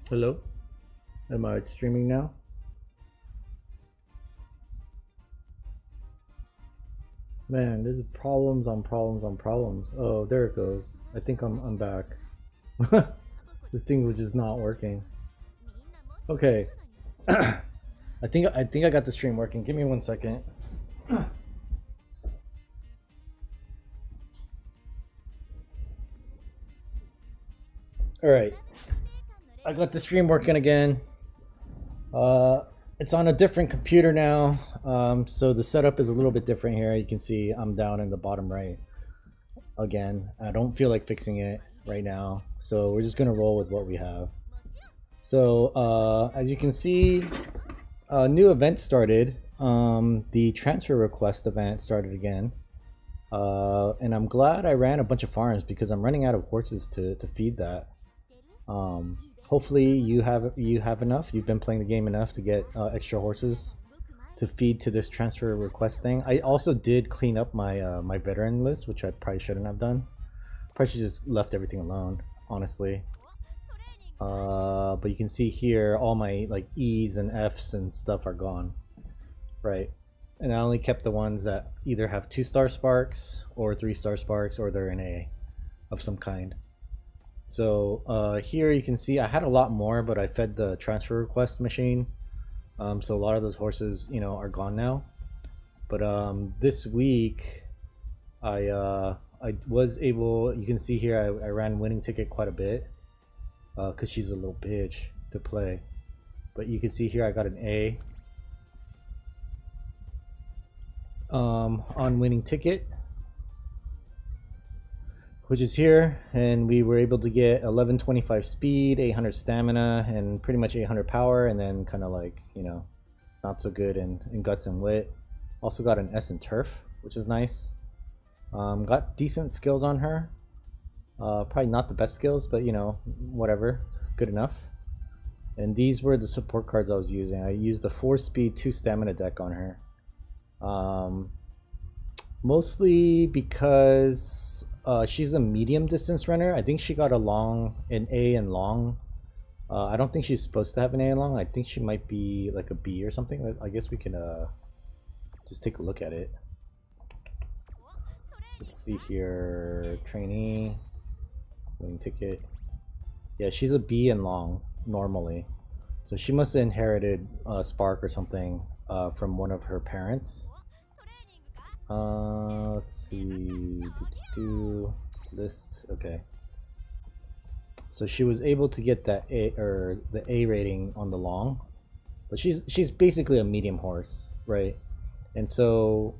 Hello? Am I streaming now? Man, there's problems on problems on problems. Oh, there it goes. I think I'm back. This thing was just not working. Okay. I think I got the stream working. Give me 1 second. All right. I got the stream working again. Uh it's on a different computer now. So the setup is a little bit different here. You can see I'm down in the bottom right again. I don't feel like fixing it right now. So we're just gonna roll with what we have. So as you can see, a new event started. The transfer request event started again. And I'm glad I ran a bunch of farms because I'm running out of horses to feed that. Hopefully you have enough. You've been playing the game enough to get extra horses to feed to this transfer request thing. I also did clean up my my veteran list, which I probably shouldn't have done. Probably should just left everything alone, honestly. But you can see here all my like E's and F's and stuff are gone, right? And I only kept the ones that either have 2-star sparks or 3-star sparks or they're an A of some kind. So here you can see I had a lot more, but I fed the transfer request machine. So a lot of those horses, are gone now. But this week, I was able. You can see here I ran winning ticket quite a bit, because she's a little bitch to play. But you can see here I got an A on winning ticket, which is here, and we were able to get 1125 speed, 800 stamina, and pretty much 800 power, and then kind of like, not so good in guts and wit. Also got an S in turf, which is nice. Got decent skills on her. Probably not the best skills, but whatever, good enough. And these were the support cards I was using. I used the 4 speed 2 stamina deck on her. Mostly because she's a medium distance runner. I think she got an A in long. I don't think she's supposed to have an A in long. I think she might be like a B or something. I guess we can just take a look at it. Let's see here. Trainee. Winning ticket. Yeah, she's a B in long normally. So she must have inherited Spark or something from one of her parents. Let's see. List. Okay. So she was able to get that A or the A rating on the long, but she's basically a medium horse, right? And so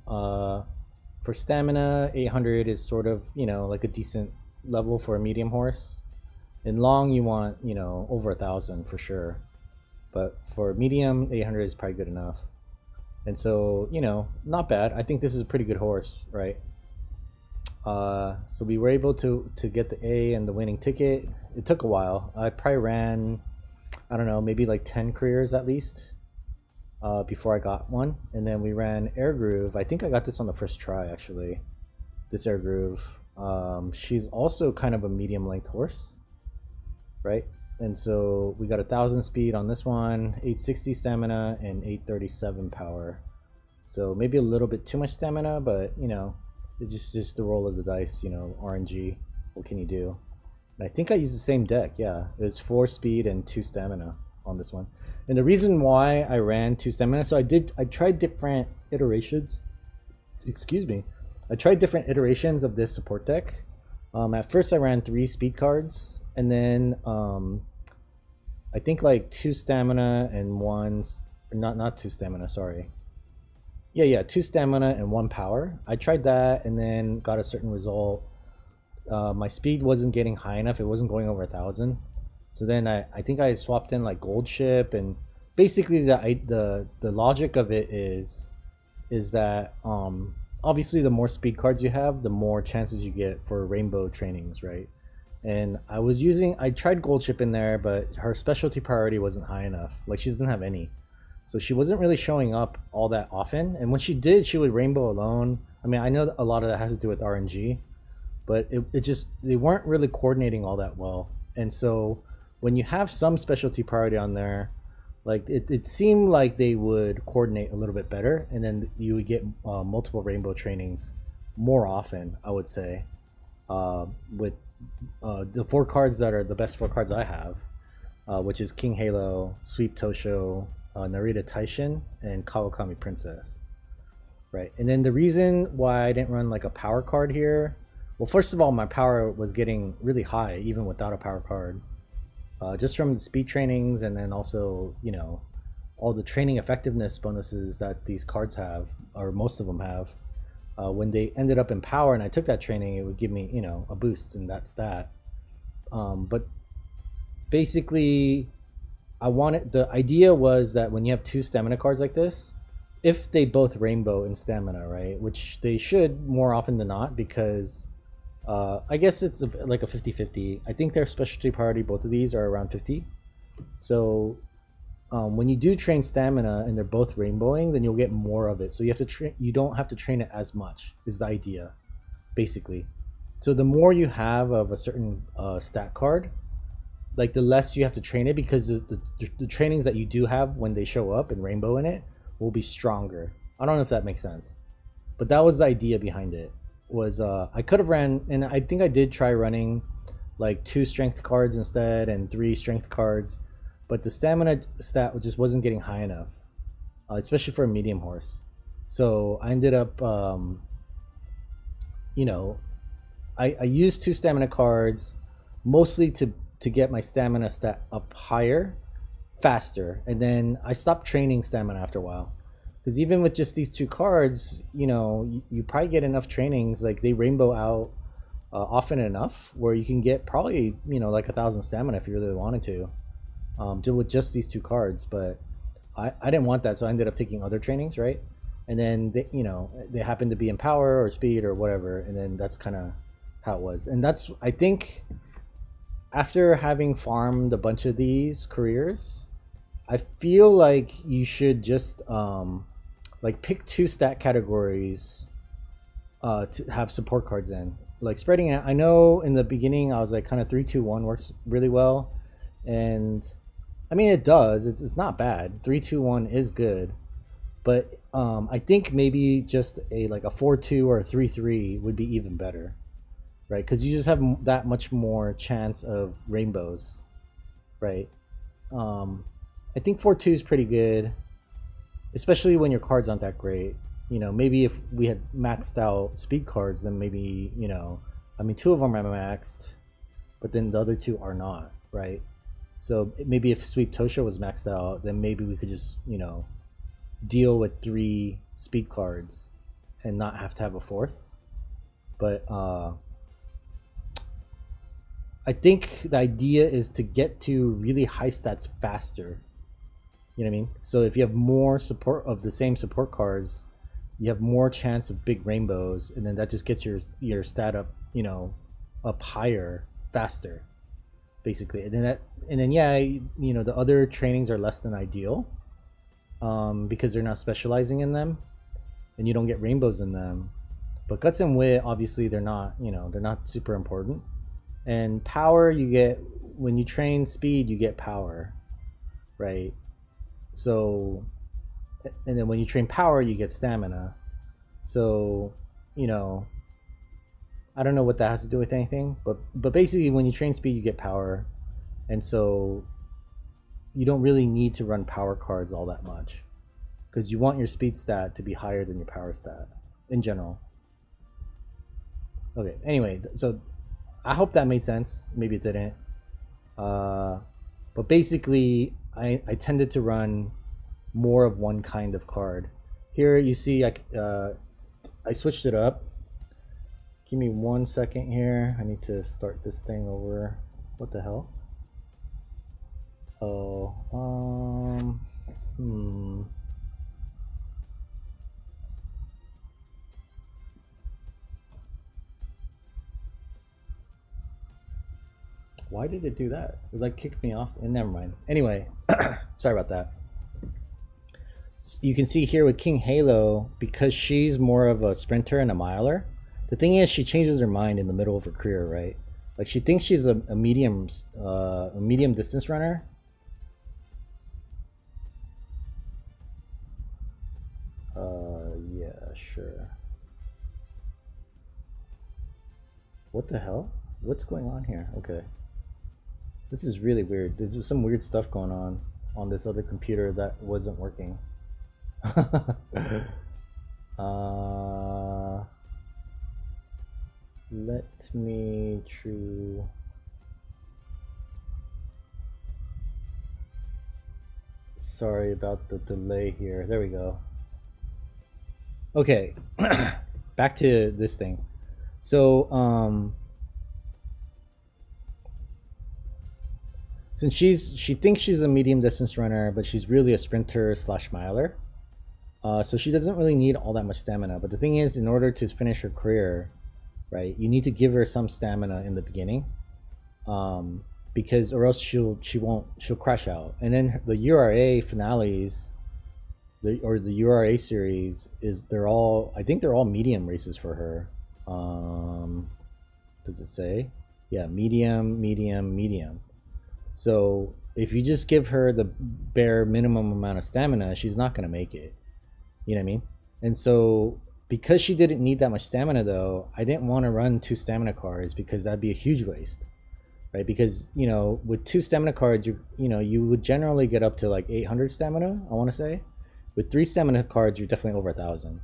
for stamina, 800 is sort of like a decent level for a medium horse. In long, you want over 1,000 for sure, but for medium, 800 is probably good enough. And so not bad. I think this is a pretty good horse, right? So we were able to get the A and the winning ticket. It took a while. I probably ran, I don't know, maybe like 10 careers at least before I got one. And then we ran Air Groove. I think I got this on the first try actually. This Air Groove. She's also kind of a medium length horse, right? And so we got 1,000 speed on this one, 860 stamina, and 837 power. So maybe a little bit too much stamina, but it's just the roll of the dice, RNG. What can you do? And I think I used the same deck. Yeah, it was 4 speed and 2 stamina on this one. And the reason why I ran 2 stamina, so I tried different iterations. Excuse me. I tried different iterations of this support deck. At first I ran 3 speed cards, and then I think like 2 stamina and not 2 stamina, sorry. Yeah, 2 stamina and 1 power. I tried that and then got a certain result. My speed wasn't getting high enough. It wasn't going over 1,000. So then I think I swapped in like gold ship, and basically the logic of it is that obviously the more speed cards you have, the more chances you get for rainbow trainings, right? And I tried gold chip in there, but her specialty priority wasn't high enough. Like she doesn't have any. So she wasn't really showing up all that often. And when she did, she would rainbow alone. I mean, I know that a lot of that has to do with RNG, but it just, they weren't really coordinating all that well. And so when you have some specialty priority on there, like it seemed like they would coordinate a little bit better, and then you would get multiple rainbow trainings more often, I would say, with the 4 cards that are the best 4 cards I have, which is King Halo, Sweep Tosho, Narita Taishin, and Kawakami Princess. Right, and then the reason why I didn't run like a power card here, well, first of all, my power was getting really high even without a power card, just from the speed trainings, and then also, you know, all the training effectiveness bonuses that these cards have, or most of them have. When they ended up in power and I took that training, it would give me, you know, a boost in that stat. But basically, the idea was that when you have 2 stamina cards like this, if they both rainbow in stamina, right, which they should more often than not, because I guess it's like a 50-50. I think their specialty priority, both of these, are around 50. So when you do train stamina and they're both rainbowing, then you'll get more of it. So you have to you don't have to train it as much, is the idea, basically. So the more you have of a certain stat card, like the less you have to train it, because the trainings that you do have when they show up and rainbow in it will be stronger. I don't know if that makes sense, but that was the idea behind it. Was I could have ran, and I think I did try running like 2 strength cards instead and 3 strength cards, but the stamina stat just wasn't getting high enough, especially for a medium horse. So I ended up, you know, I used 2 stamina cards mostly to get my stamina stat up higher faster, and then I stopped training stamina after a while, because even with just these 2 cards, you know, you probably get enough trainings, like they rainbow out often enough where you can get probably, you know, like 1,000 stamina if you really wanted to, with just these 2 cards. But I didn't want that, so I ended up taking other trainings, right? And then they, you know, they happened to be in power or speed or whatever, and then that's kind of how it was. And that's, I think, after having farmed a bunch of these careers, I feel like you should just like pick 2 stat categories to have support cards in, like spreading it. I know in the beginning I was like kind of 3-2-1 works really well, and I mean it does. It's not bad. 3-2-1 is good, but I think maybe just a 4-2 or a 3-3 would be even better, right? Because you just have that much more chance of rainbows, right? I think 4-2 is pretty good, especially when your cards aren't that great. You know, maybe if we had maxed out speed cards, then maybe, you know, I mean 2 of them are maxed, but then the other 2 are not, right? So maybe if Sweep Tosho was maxed out, then maybe we could just, you know, deal with 3 speed cards and not have to have a 4th. But I think the idea is to get to really high stats faster. You know what I mean? So if you have more support of the same support cards, you have more chance of big rainbows, and then that just gets your stat up, you know, up higher faster, basically. And then yeah, you know, the other trainings are less than ideal, because they're not specializing in them, and you don't get rainbows in them. But guts and wit, obviously, they're not, you know, they're not super important. And power, you get when you train speed, you get power, right? So, and then when you train power, you get stamina. So, you know, I don't know what that has to do with anything, but basically when you train speed, you get power. And so you don't really need to run power cards all that much, because you want your speed stat to be higher than your power stat in general. Okay, anyway, so I hope that made sense. Maybe it didn't. But basically, I tended to run more of one kind of card. Here you see I switched it up. Give me 1 second here. I need to start this thing over. What the hell? Oh, Why did it do that? It like kicked me off, and never mind. Anyway, sorry about that. You can see here with King Halo, because she's more of a sprinter and a miler, the thing is she changes her mind in the middle of her career, right? Like she thinks she's a medium distance runner. Yeah, sure. What the hell? What's going on here? Okay. This is really weird. There's some weird stuff going on this other computer that wasn't working. uh, let me true. Sorry about the delay here. There we go. Okay, back to this thing. So, since she thinks she's a medium distance runner, but she's really a sprinter slash miler. So she doesn't really need all that much stamina. But the thing is, in order to finish her career, right, you need to give her some stamina in the beginning, because or else she'll crash out. And then the URA finales, the URA series is I think they're all medium races for her. Does it say? Yeah, medium, medium, medium. So if you just give her the bare minimum amount of stamina, she's not gonna make it. You know what I mean? And so because she didn't need that much stamina though, I didn't want to run 2 stamina cards because that'd be a huge waste. Right? Because, you know, with 2 stamina cards, you would generally get up to like 800 stamina, I want to say. With 3 stamina cards, you're definitely over 1,000.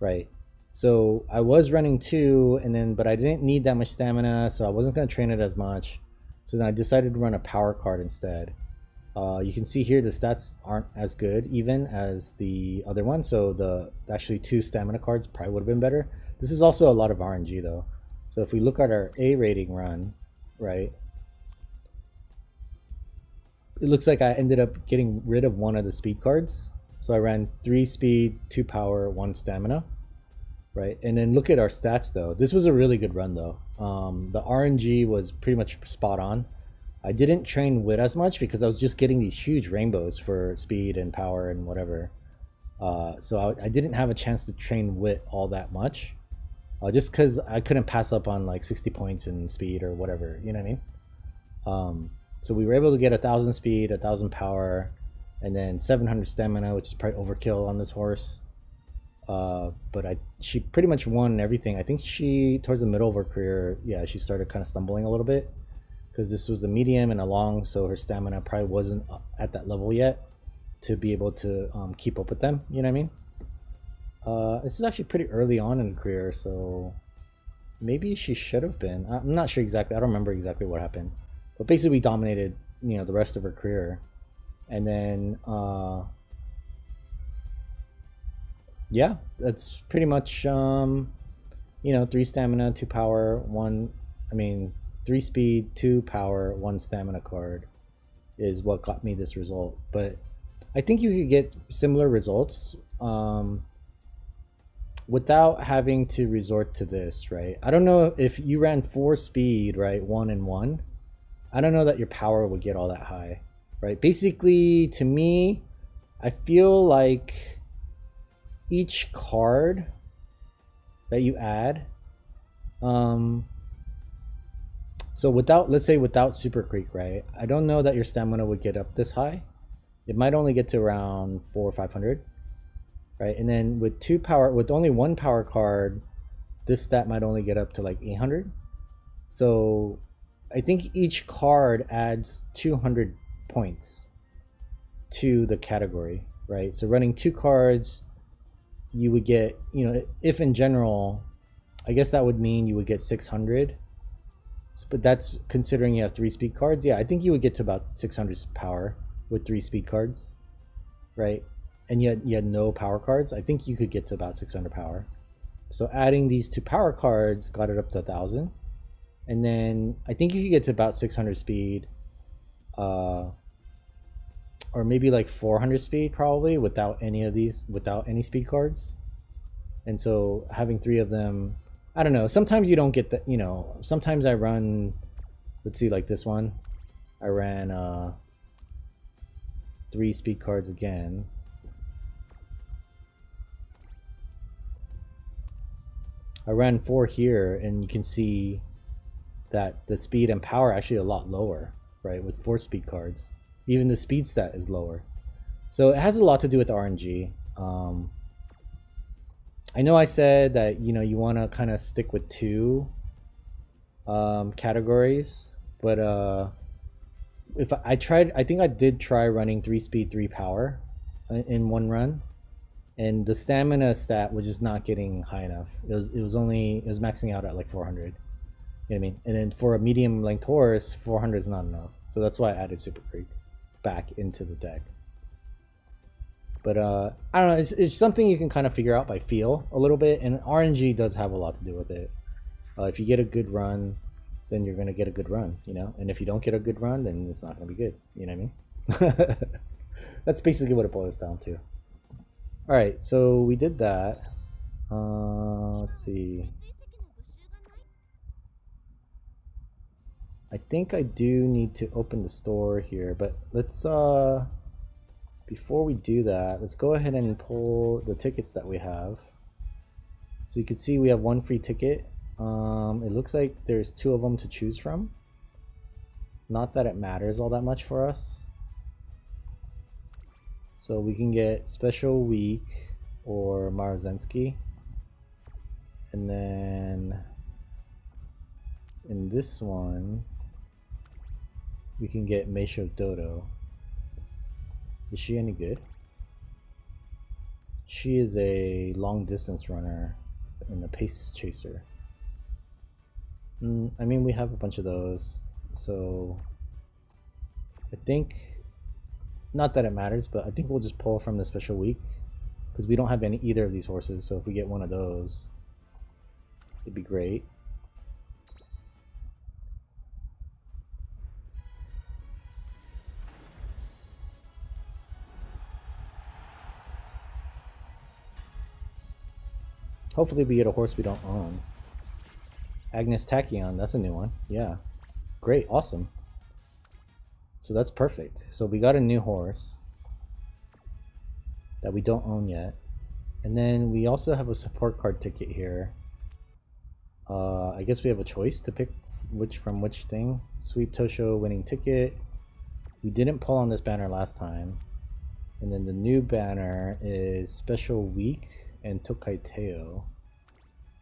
Right? So I was running 2 but I didn't need that much stamina, so I wasn't going to train it as much. So then I decided to run a power card instead. You can see here the stats aren't as good even as the other one, so the actually 2 stamina cards probably would have been better. This is also a lot of RNG though. So if we look at our A rating run, right, it looks like I ended up getting rid of one of the speed cards. So I ran 3 speed, 2 power, 1 stamina, right? And then look at our stats though. This was a really good run though. The RNG was pretty much spot on. I didn't train wit as much because I was just getting these huge rainbows for speed and power and whatever. So I didn't have a chance to train wit all that much, just because I couldn't pass up on like 60 points in speed or whatever. You know what I mean? So we were able to get 1,000 speed, 1,000 power, and then 700 stamina, which is probably overkill on this horse. But she pretty much won everything. I think she, towards the middle of her career, yeah, she started kind of stumbling a little bit because this was a medium and a long, so her stamina probably wasn't at that level yet to be able to keep up with them. You know what I mean? This is actually pretty early on in her career, so maybe she should have been. I'm not sure exactly. I don't remember exactly what happened, but basically we dominated, you know, the rest of her career, and then yeah, that's pretty much you know, 3 stamina, 2 power, 3 speed, 2 power, 1 stamina card is what got me this result. But I think you could get similar results without having to resort to this, right? I don't know if you ran 4 speed, right, 1 and 1. I don't know that your power would get all that high, right? Basically, to me, I feel like each card that you add, so without, let's say without Super Creek, right, I don't know that your stamina would get up this high. It might only get to around 400 or 500, right? And then with 2 power, with only 1 power card, this stat might only get up to like 800. So I think each card adds 200 points to the category, right? So running 2 cards, you would get, you know, if in general, I guess that would mean you would get 600. But that's considering you have 3 speed cards. Yeah, I think you would get to about 600 power with 3 speed cards, right? And yet you had no power cards. I think you could get to about 600 power. So adding these 2 power cards got it up to 1,000. And then I think you could get to about 600 speed, or maybe like 400 speed probably without any of these, without any speed cards. And so having 3 of them, I don't know, sometimes you don't get that, you know, sometimes I run, let's see, like this one, I ran 3 speed cards again. I ran 4 here, and you can see that the speed and power are actually a lot lower, right? With 4-speed cards, even the speed stat is lower. So it has a lot to do with RNG. I know I said that you want to kind of stick with 2 categories, but if I tried, I think I did try running 3 speed, 3 power in one run, and the stamina stat was just not getting high enough. It was maxing out at like 400. You know what I mean? And then for a medium length horse, 400 is not enough. So that's why I added Super Creek back into the deck. But I don't know, it's something you can kind of figure out by feel a little bit, and RNG does have a lot to do with it. If you get a good run, then you're gonna get a good run, and if you don't get a good run, then it's not gonna be good. You know what I mean? That's basically what it boils down to. All right, so we did that. Let's see. I think I do need to open the store here, but let's before we do that, let's go ahead and pull the tickets that we have. So you can see we have 1 free ticket. It looks like there's 2 of them to choose from. Not that it matters all that much for us. So we can get Special Week or Marozensky. And then in this one, we can get Meisho Dodo. Is she any good? She is a long distance runner and a pace chaser. I mean, we have a bunch of those, so I think, not that it matters, but I think we'll just pull from the Special Week because we don't have either of these horses. So if we get one of those, it'd be great. Hopefully we get a horse we don't own. Agnes Tachyon, that's a new one. Yeah. Great, awesome. So that's perfect. So we got a new horse that we don't own yet. And then we also have a support card ticket here. I guess we have a choice to pick from which thing. Sweep Tosho winning ticket. We didn't pull on this banner last time. And then the new banner is Special Week and Tokai Teo.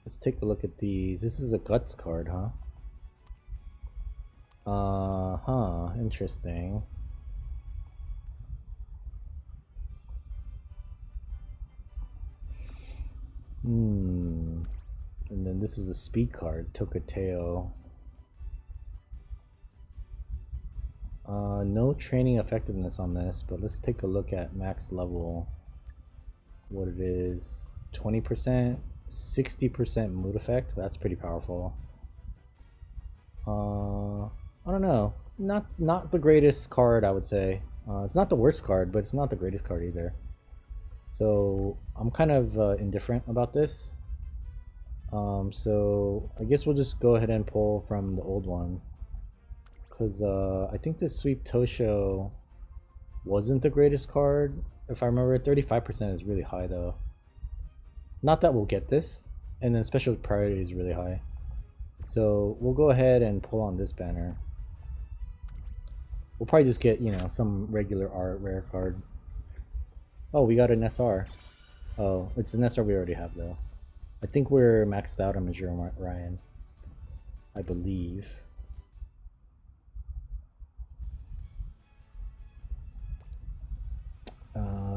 Let's take a look at these. This is a Guts card, huh? Interesting. And then this is a speed card, Tokateo. No training effectiveness on this, but let's take a look at max level. What it is, 20%, 60% mood effect. That's pretty powerful. I don't know, not the greatest card, I would say. It's not the worst card, but it's not the greatest card either. So I'm kind of indifferent about this. So I guess we'll just go ahead and pull from the old one, because I think this Sweep Tosho wasn't the greatest card. If I remember, 35% is really high though. Not that we'll get this, and then special priority is really high. So we'll go ahead and pull on this banner. We'll probably just get, some regular art rare card. Oh, we got an SR. Oh, it's an SR we already have though. I think we're maxed out on Majuro Ryan, I believe.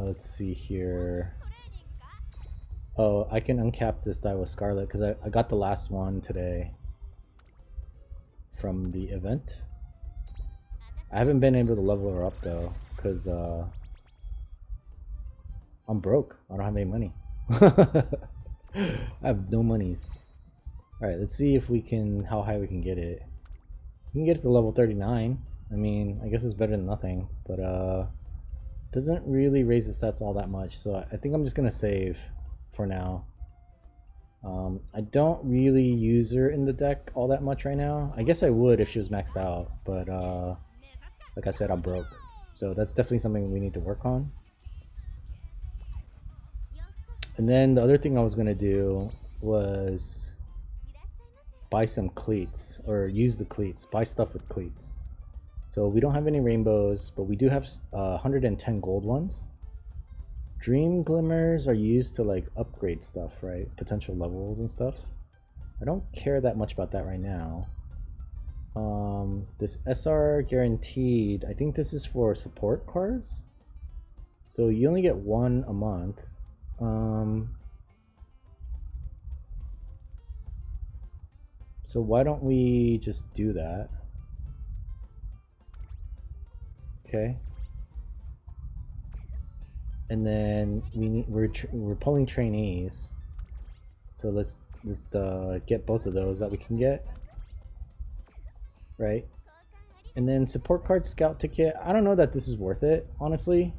Let's see here. Oh, I can uncap this die with Scarlet because I got the last one today from the event. I haven't been able to level her up though because I'm broke. I don't have any money. I have no monies. Alright, let's see if we can, how high we can get it. We can get it to level 39. I mean, I guess it's better than nothing, but doesn't really raise the stats all that much, so I think I'm just gonna save for now. I don't really use her in the deck all that much right now. I guess I would if she was maxed out, but like I said, I'm broke, so that's definitely something we need to work on. And then the other thing I was gonna do was buy some cleats or use the cleats, buy stuff with cleats. So we don't have any rainbows, but we do have 110 gold ones. Dream glimmers are used to like upgrade stuff, right? Potential levels and stuff. I don't care that much about that right now. This SR guaranteed, I think this is for support cards. So you only get one a month. So why don't we just do that? Okay. And then we're pulling trainees. So let's get both of those that we can get. Right. And then support card scout ticket. I don't know that this is worth it, honestly.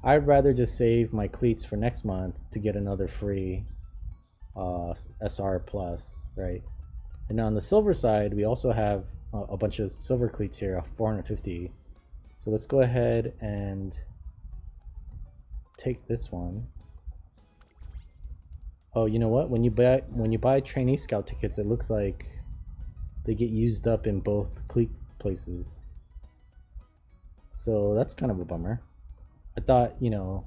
I'd rather just save my cleats for next month to get another free SR plus, right? And on the silver side, we also have a bunch of silver cleats here, 450. So let's go ahead and take this one. Oh, you know what? When you buy trainee scout tickets, it looks like they get used up in both cleat places. So that's kind of a bummer. I thought, you know,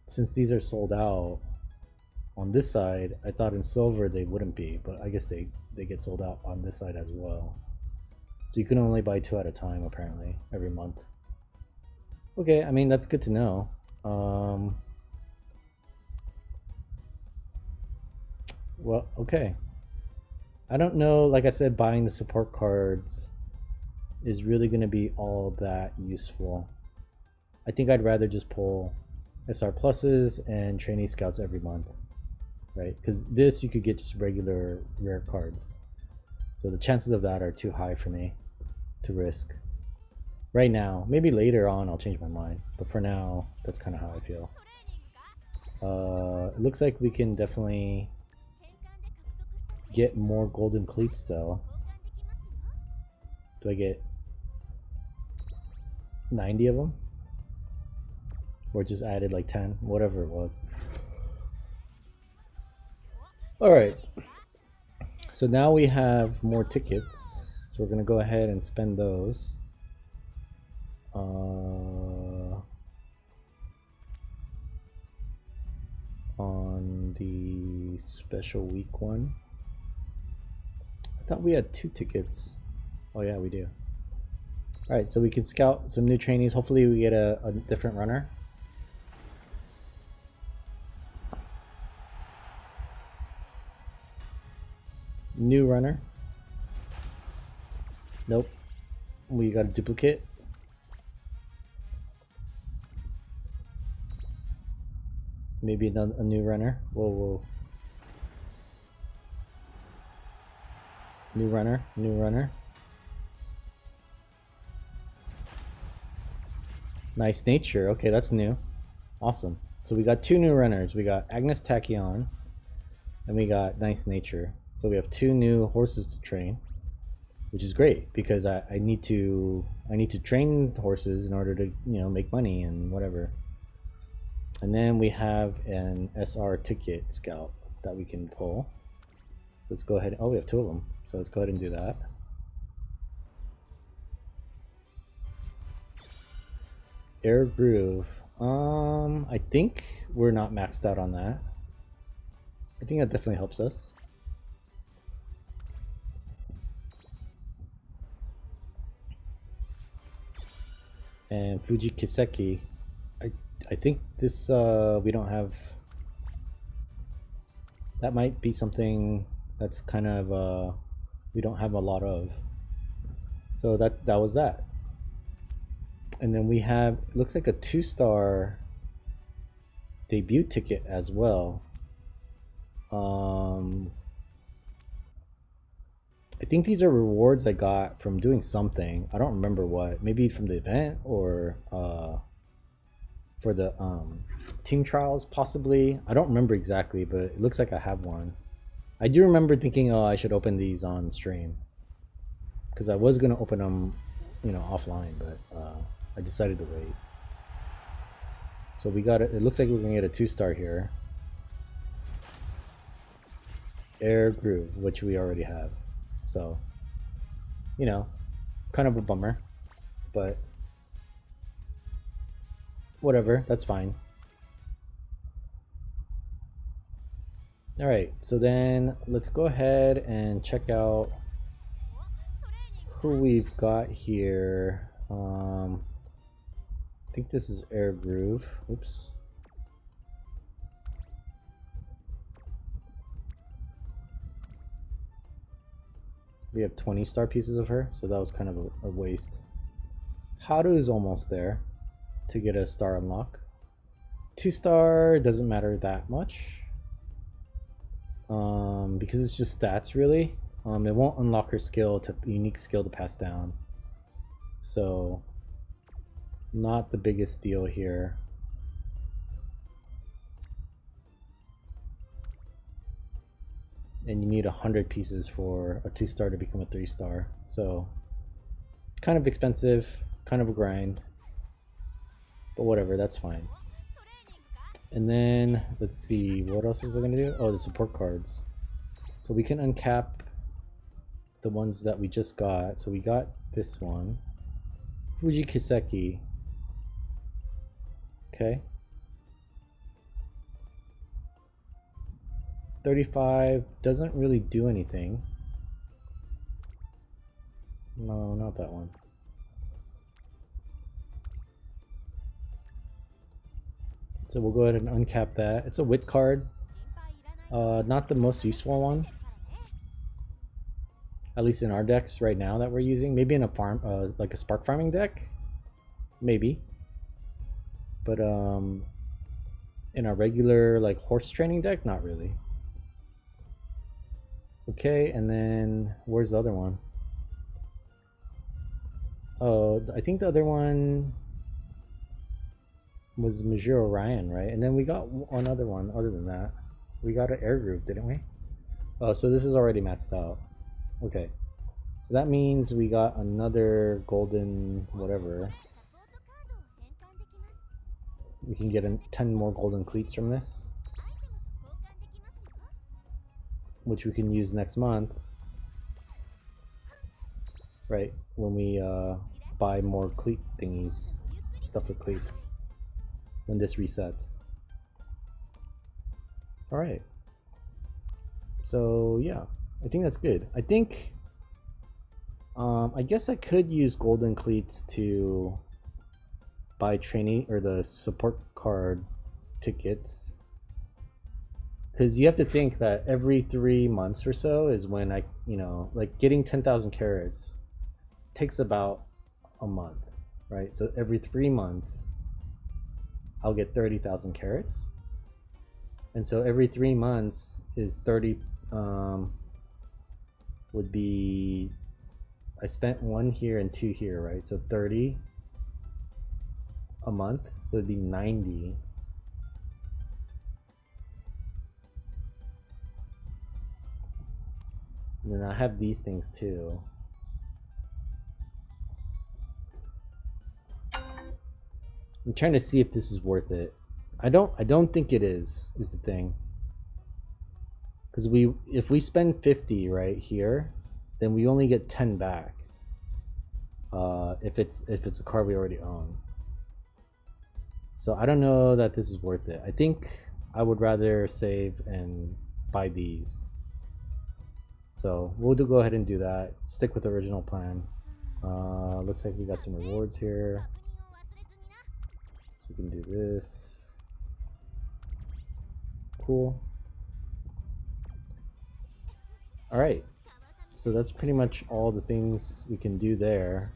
since these are sold out on this side, I thought in silver they wouldn't be, but I guess they get sold out on this side as well. So you can only buy 2 at a time apparently every month. Okay, I mean that's good to know. Well, okay. I don't know, like I said, buying the support cards is really going to be all that useful. I think I'd rather just pull SR pluses and trainee scouts every month, right? Because this you could get just regular rare cards. So the chances of that are too high for me to risk. Right now, maybe later on I'll change my mind, but for now, that's kind of how I feel. It looks like we can definitely get more golden cleats though. Do I get 90 of them? Or just added like 10, whatever it was. Alright, so now we have more tickets, so we're gonna go ahead and spend those. On the special week one. I thought we had 2 tickets. Oh yeah, we do. Alright, so we can scout some new trainees. Hopefully we get a different runner. New runner. Nope. We got a duplicate. Maybe a new runner. Whoa, whoa. New runner, new runner. Nice nature. Okay, that's new. Awesome. So we got 2 new runners. We got Agnes Tachyon and we got Nice Nature. So we have 2 new horses to train, which is great because I need to train horses in order to, you know, make money and whatever. And then we have an SR ticket scout that we can pull. So let's go ahead. Oh, we have 2 of them. So let's go ahead and do that. Air Groove. I think we're not maxed out on that. I think that definitely helps us. And Fuji Kiseki. I think this we don't have. That might be something that's kind of we don't have a lot of. So that was that. And then we have, it looks like a 2-star debut ticket as well. I think these are rewards I got from doing something. I don't remember what. Maybe from the event or for the team trials possibly. I don't remember exactly, but it looks like I have one. I do remember thinking, oh, I should open these on stream because I was gonna open them, you know, offline, but I decided to wait. So we got it. It looks like we're gonna get a 2-star here. Air Groove, which we already have. So, you know, kind of a bummer, but whatever, that's fine. All right, so then let's go ahead and check out who we've got here. I think this is Air Groove. Oops. We have 20 star pieces of her, so that was kind of a waste. Haru is almost there to get a star unlock. 2-star doesn't matter that much. Because it's just stats really. It won't unlock her skill to unique skill to pass down. So not the biggest deal here. And you need 100 pieces for a 2-star to become a 3-star. So kind of expensive, kind of a grind. But whatever, that's fine. And then let's see, what else was I gonna do? Oh, the support cards. So we can uncap the ones that we just got. So we got this one, Fuji Kiseki. Okay. 35 doesn't really do anything. No, not that one. So we'll go ahead and uncap that. It's a wit card. Not the most useful one. At least in our decks right now that we're using. Maybe in a farm, like a spark farming deck. Maybe. But in our regular like horse training deck, not really. Okay, and then where's the other one? Oh, I think the other one was Major Orion, right? And then we got one other one other than that. We got an air group, didn't we? Oh, so this is already maxed out. Okay. So that means we got another golden whatever. We can get 10 more golden cleats from this, which we can use next month, right? When we buy more cleat thingies, stuff with cleats, when this resets. All right. So yeah, I think that's good. I think, I guess I could use golden cleats to buy trainee or the support card tickets. Because you have to think that every 3 months or so is when I, like getting 10,000 carats takes about a month, right? So every 3 months, I'll get 30,000 carats. And so every 3 months is 30, would be, I spent 1 here and 2 here, right? So 30 a month, so it'd be 90. And then I have these things too. I'm trying to see if this is worth it. I don't think it is the thing. Because if we spend 50 right here, then we only get 10 back. If it's a card we already own. So I don't know that this is worth it. I think I would rather save and buy these. So we'll go ahead and do that. Stick with the original plan. Looks like we got some rewards here. So we can do this. Cool. All right. So that's pretty much all the things we can do there.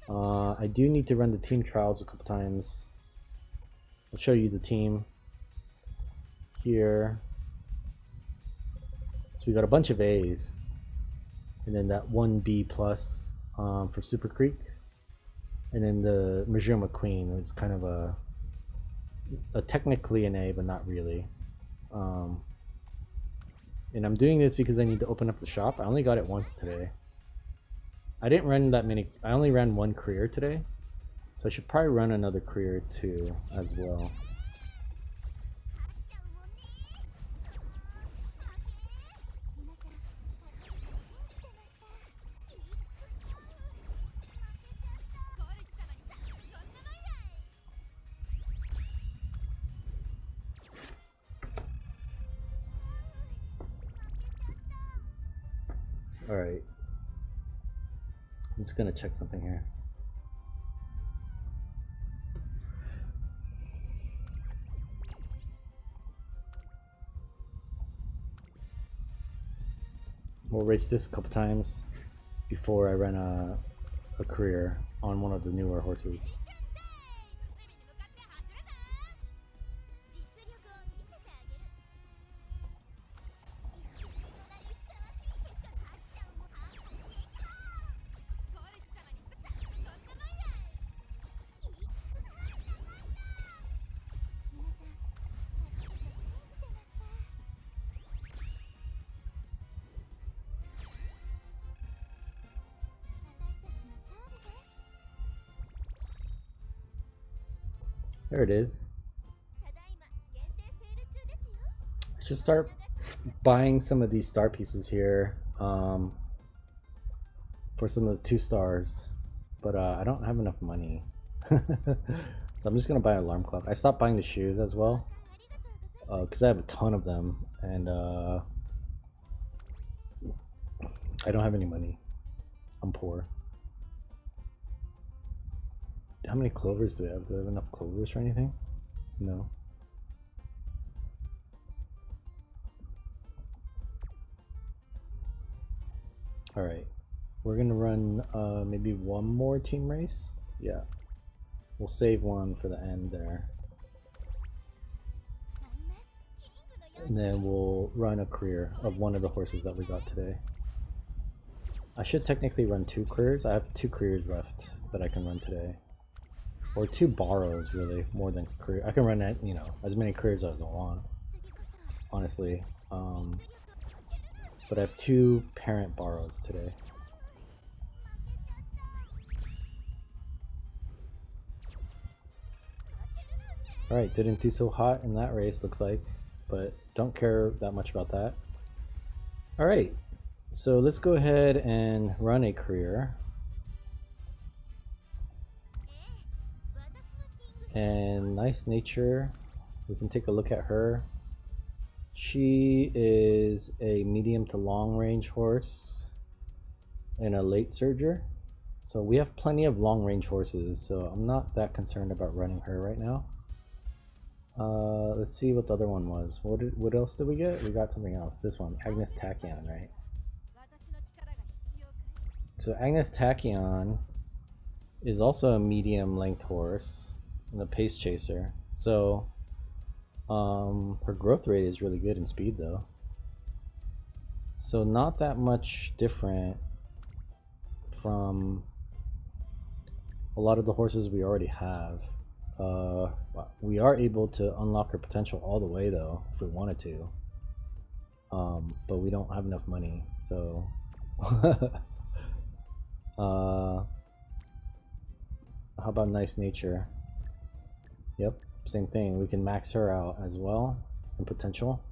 I do need to run the team trials a couple times. I'll show you the team here. So we got a bunch of A's, and then that 1 B plus for Super Creek, and then the Major McQueen is kind of a technically an A, but not really. And I'm doing this because I need to open up the shop. I only got it once today. I didn't run that many. I only ran 1 career today, so I should probably run another career too as well. Alright. I'm just gonna check something here. We'll race this a couple times before I run a career on one of the newer horses. There it is. I should start buying some of these star pieces here for some of the 2 stars, but I don't have enough money. So I'm just gonna buy an alarm clock. I stopped buying the shoes as well because I have a ton of them, and I don't have any money. I'm poor. How many clovers do we have? Do we have enough clovers for anything? No. Alright. We're gonna run maybe one more team race. Yeah. We'll save one for the end there. And then we'll run a career of one of the horses that we got today. I should technically run 2 careers. I have 2 careers left that I can run today. Or 2 borrows, really, more than career. I can run that, you know, as many careers as I want, honestly. But I have 2 parent borrows today. Alright, didn't do so hot in that race, looks like, but don't care that much about that. Alright, so let's go ahead and run a career. And Nice Nature, we can take a look at her. She is a medium to long range horse and a late surger. So we have plenty of long range horses, so I'm not that concerned about running her right now. Let's see what the other one was. What else did we get? We got something else. This one, Agnes Tachyon, right? So Agnes Tachyon is also a medium length horse and a pace chaser. So her growth rate is really good in speed though. So not that much different from a lot of the horses we already have. We are able to unlock her potential all the way though, if we wanted to. But we don't have enough money, so how about Nice Nature? Yep, same thing. We can max her out as well in potential.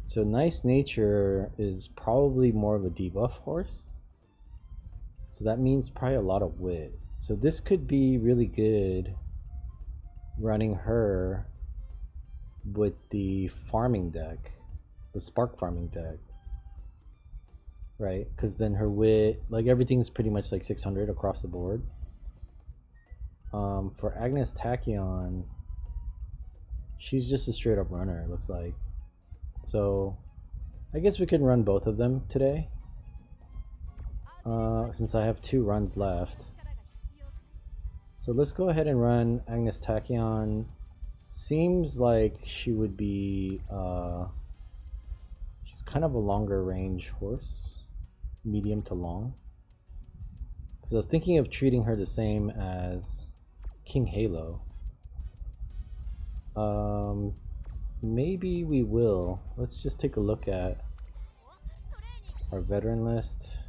So Nice Nature is probably more of a debuff horse. So that means probably a lot of wit. So this could be really good running her with the farming deck, the spark farming deck. Right, because then her wit, like everything's pretty much like 600 across the board. For Agnes Tachyon, she's just a straight up runner, it looks like. So I guess we could run both of them today, since I have 2 runs left. So let's go ahead and run Agnes Tachyon. Seems like she would be she's kind of a longer range horse, medium to long. Because I was thinking of treating her the same as King Halo. Maybe we will. Let's just take a look at our veteran list.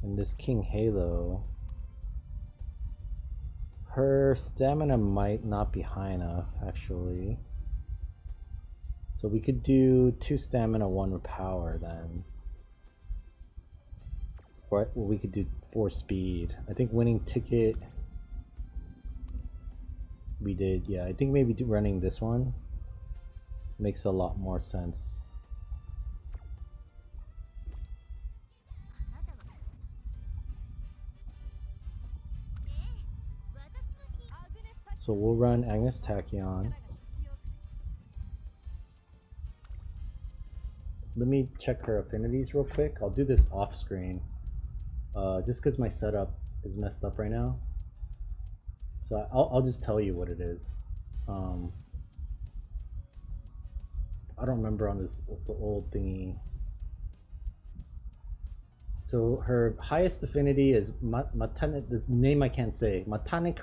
And this King Halo, her stamina might not be high enough actually. So we could do 2 stamina, 1 power then. Or we could do 4 speed. I think winning ticket we did. Yeah, I think maybe running this one makes a lot more sense. So we'll run Agnes Tachyon. Let me check her affinities real quick. I'll do this off screen. Just because my setup is messed up right now. So I'll just tell you what it is. I don't remember on the old thingy. So her highest affinity is Matane. This name I can't say. Matane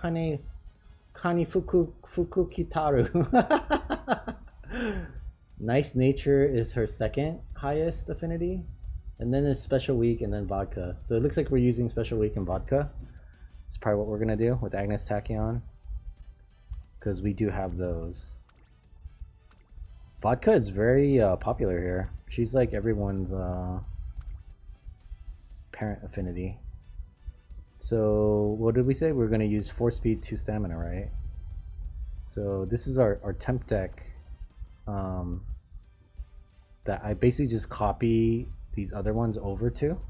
Kani Fuku Kitaru. Nice nature is her second highest affinity, and then it's special weak, and then vodka. So it looks like we're using special weak and vodka. It's probably what we're gonna do with Agnes Tachyon, because we do have those. Vodka is very popular here. She's like everyone's parent affinity. So what did we say? We're gonna use 4 speed, 2 stamina, right? So this is our temp deck. That I basically just copy these other ones over to,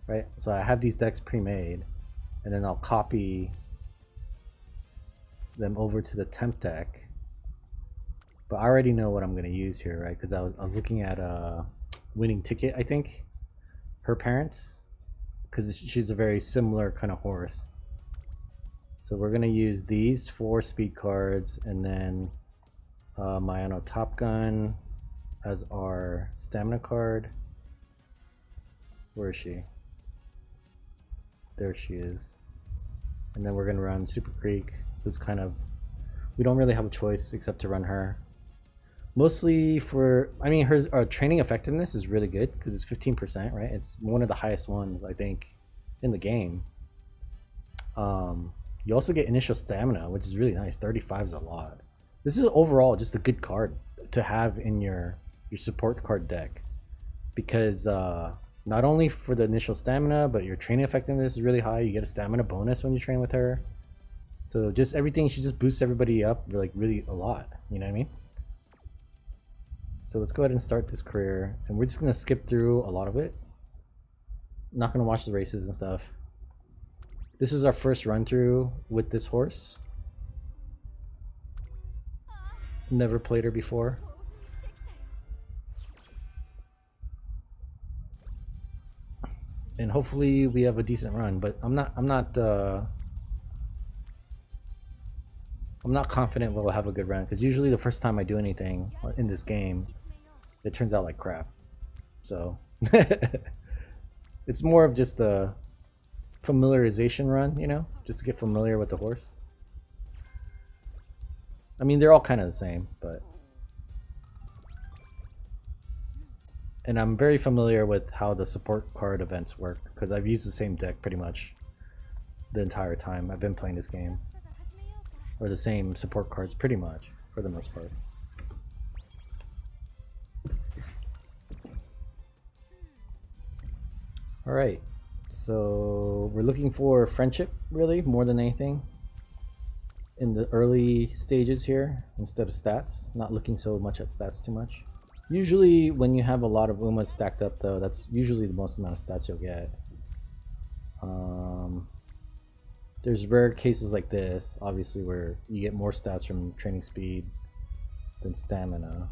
right? So I have these decks pre-made, and then I'll copy them over to the temp deck. But I already know what I'm going to use here, right? Because I was looking at Winning Ticket, I think, her parents, because she's a very similar kind of horse. So we're going to use these 4 speed cards, and then Mayano Top Gun as our stamina card. Where is she? There she is. And then we're gonna run Super Creek, who's kind of, we don't really have a choice except to run her. Mostly for, I mean, her training effectiveness is really good because it's 15%, right? It's one of the highest ones I think in the game. You also get initial stamina, which is really nice. 35 is a lot. This is overall just a good card to have in your support card deck, because not only for the initial stamina, but your training effectiveness is really high. You get a stamina bonus when you train with her. So just everything, she just boosts everybody up like really a lot. You know what I mean? So let's go ahead and start this career, and we're just gonna skip through a lot of it. Not gonna watch the races and stuff. This is our first run through with this horse. Never played her before. And hopefully we have a decent run, but I'm not confident we'll have a good run, because usually the first time I do anything in this game, it turns out like crap. So it's more of just a familiarization run, you know, just to get familiar with the horse. I mean, they're all kind of the same, but... And I'm very familiar with how the support card events work, because I've used the same deck pretty much the entire time I've been playing this game. Or the same support cards pretty much, for the most part. Alright, so we're looking for friendship, really, more than anything. In the early stages here, instead of stats. Not looking so much at stats too much. Usually when you have a lot of Umas stacked up though, that's usually the most amount of stats you'll get. There's rare cases like this, obviously, where you get more stats from training speed than stamina.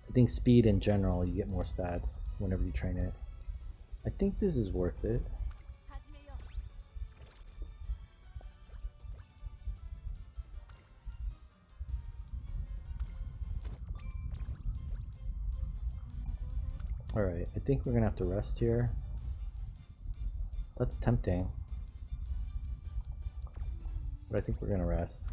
I think speed in general, you get more stats whenever you train it. I think this is worth it. Alright, I think we're gonna have to rest here. That's tempting, but I think we're gonna rest.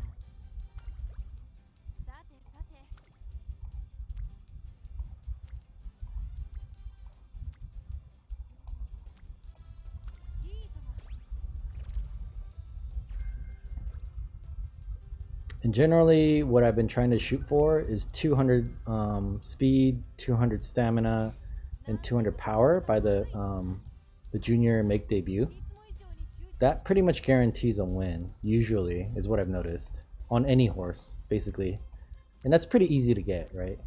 And generally what I've been trying to shoot for is 200 speed, 200 stamina, and 200 power by the junior make debut. that pretty much guarantees a win, usually, is what I've noticed. On any horse, basically. And that's pretty easy to get, right?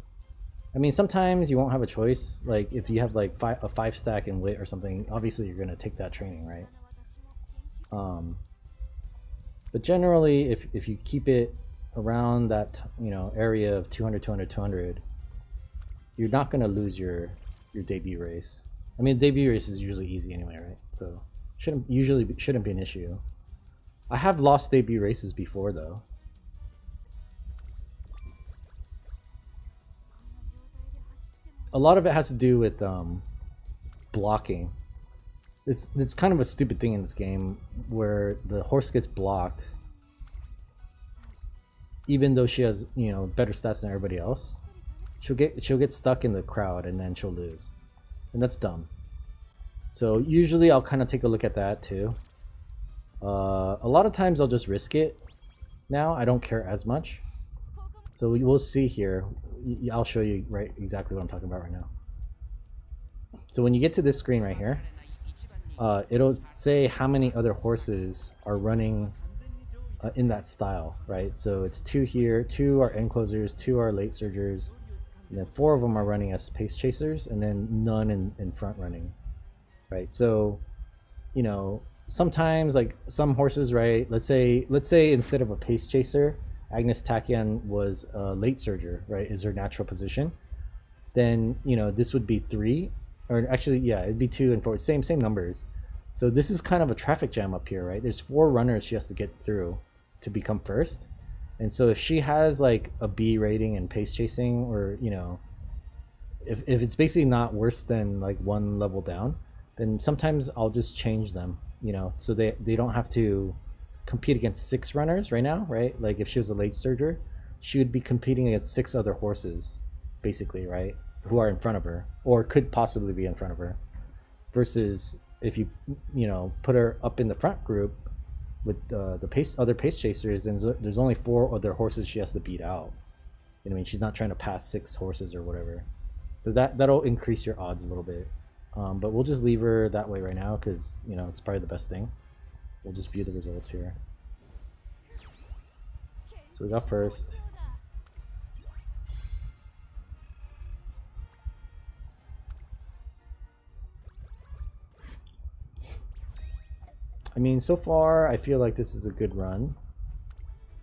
I mean, sometimes you won't have a choice. Like, if you have like a 5 stack in wit or something, obviously you're going to take that training, right? But generally, if you keep it around that, you know, area of 200, 200, 200, you're not going to lose your debut race. I mean, debut race is usually easy anyway, right? So shouldn't be an issue. I have lost debut races before though. A lot of it has to do with blocking. It's kind of a stupid thing in this game where the horse gets blocked even though she has, you know, better stats than everybody else. She'll get stuck in the crowd and then she'll lose. And that's dumb. So usually I'll kind of take a look at that too. A lot of times I'll just risk it. Now I don't care as much. So we'll see here. I'll show you right exactly what I'm talking about right now. So when you get to this screen right here, it'll say how many other horses are running in that style, right? So it's 2 here, 2 are end closers, 2 are late surgers, and then 4 of them are running as pace chasers, and then none in front running, right? So, you know, sometimes like some horses, right? Let's say instead of a pace chaser, Agnes Tachyon was a late surger, right? Is her natural position. Then, you know, this would be 3, or actually, yeah, it'd be 2 and 4, same numbers. So this is kind of a traffic jam up here, right? There's 4 runners she has to get through to become first. And so if she has like a B rating in pace chasing, or, you know, if it's basically not worse than like 1 level down, then sometimes I'll just change them, you know, so they don't have to compete against 6 runners right now, right? Like if she was a late surger, she would be competing against 6 other horses, basically, right? Who are in front of her, or could possibly be in front of her. Versus if you know, put her up in the front group with the other pace chasers, and there's only 4 other horses she has to beat out. You know what I mean? She's not trying to pass 6 horses or whatever. So that'll increase your odds a little bit. But we'll just leave her that way right now because, you know, it's probably the best thing. We'll just view the results here. So we got first. I mean, so far, I feel like this is a good run.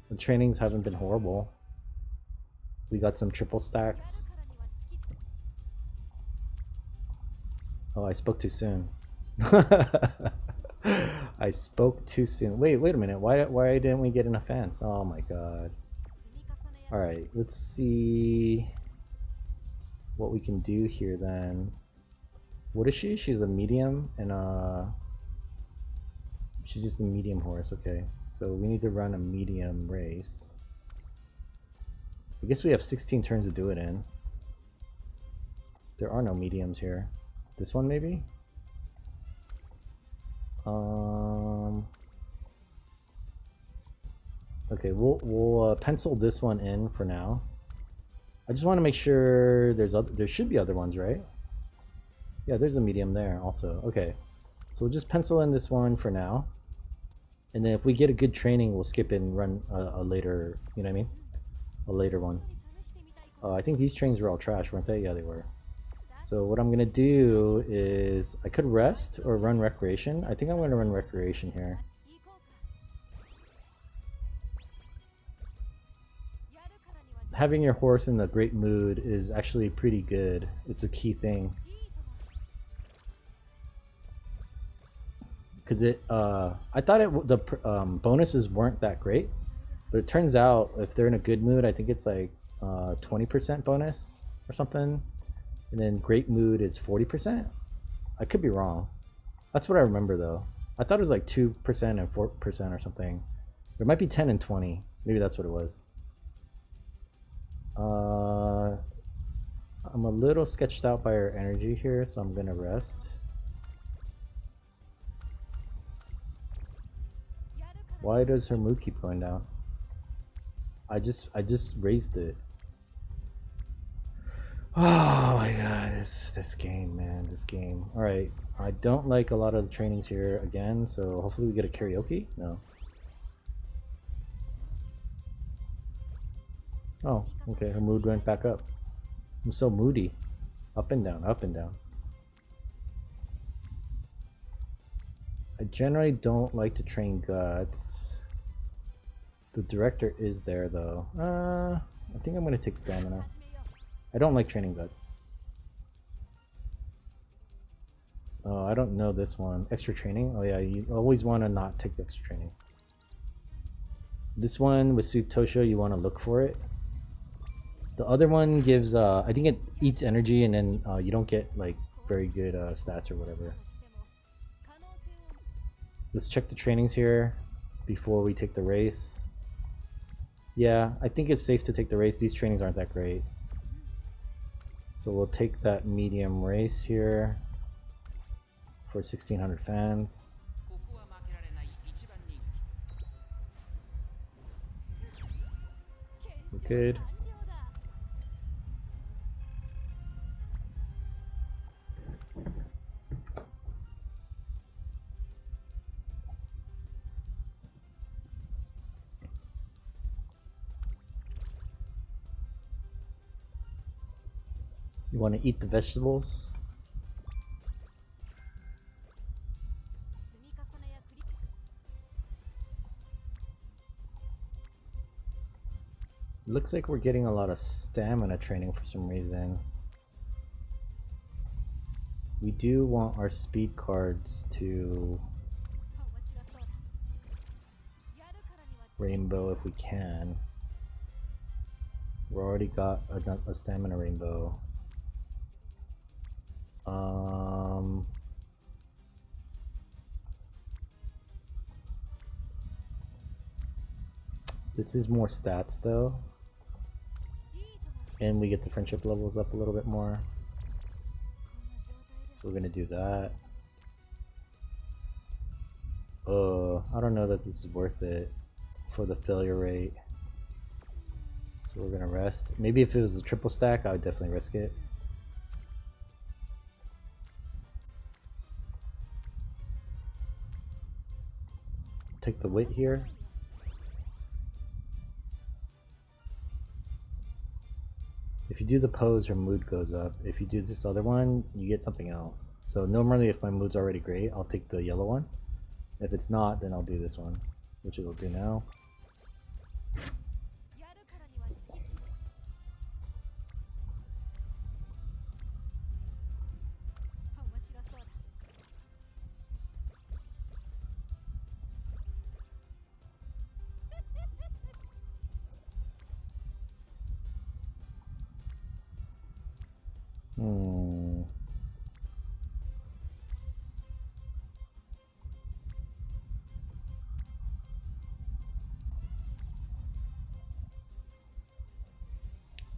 The trainings haven't been horrible. We got some triple stacks. Oh, I spoke too soon. I spoke too soon. Wait a minute. Why didn't we get enough fans? Oh my god. Alright, let's see what we can do here then. What is she? She's a medium and she's just a medium horse. Okay, so we need to run a medium race. I guess we have 16 turns to do it in. There are no mediums here. This one maybe? Okay, we'll pencil this one in for now. I just want to make sure there should be other ones, right? Yeah, there's a medium there also. Okay, so we'll just pencil in this one for now. And then if we get a good training, we'll skip it and run a later, you know what I mean? A later one. I think these trains were all trash, weren't they? Yeah, they were. So what I'm gonna do is, I could rest or run recreation. I think I'm gonna run recreation here. Having your horse in a great mood is actually pretty good. It's a key thing. Because I thought the bonuses weren't that great, but it turns out if they're in a good mood, I think it's like 20% bonus or something, and then great mood is 40%. I could be wrong. That's what I remember though. I thought it was like 2% and 4% or something. There might be 10 and 20. Maybe that's what it was. I'm a little sketched out by her energy here, so I'm gonna rest. Why does her mood keep going down? I just raised it. Oh my god, this game, man, this game. All right, I don't like a lot of the trainings here again, so hopefully we get a karaoke. No. Oh, okay. Her mood went back up. I'm so moody. Up and down, up and down. I generally don't like to train guts. The director is there though. I think I'm gonna take stamina. I don't like training guts. Oh, I don't know this one. Extra training? Oh yeah, you always want to not take the extra training. This one with Suit Tosho, you want to look for it. The other one gives, I think it eats energy and then you don't get like very good stats or whatever. Let's check the trainings here before we take the race. Yeah, I think it's safe to take the race. These trainings aren't that great. So we'll take that medium race here for 1600 fans. We're good. You want to eat the vegetables? Looks like we're getting a lot of stamina training for some reason. We do want our speed cards to rainbow if we can. We already got a stamina rainbow. This is more stats though. And we get the friendship levels up a little bit more. So we're gonna do that. I don't know that this is worth it for the failure rate. So we're gonna rest. Maybe if it was a triple stack, I would definitely risk it. Take the wit here. If you do the pose, her mood goes up. If you do this other one, you get something else. So normally if my mood's already great, I'll take the yellow one. If it's not, then I'll do this one, which it'll do now.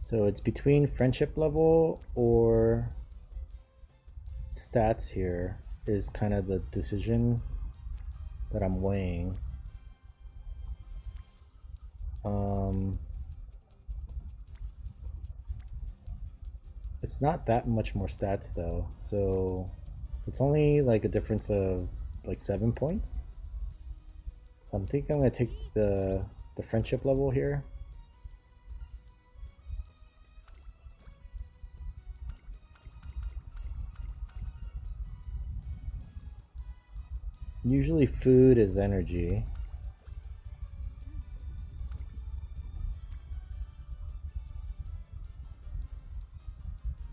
So it's between friendship level or stats here is kind of the decision that I'm weighing. It's not that much more stats though, so it's only like a difference of like 7 points. So I'm thinking I'm gonna take the friendship level here. Usually food is energy.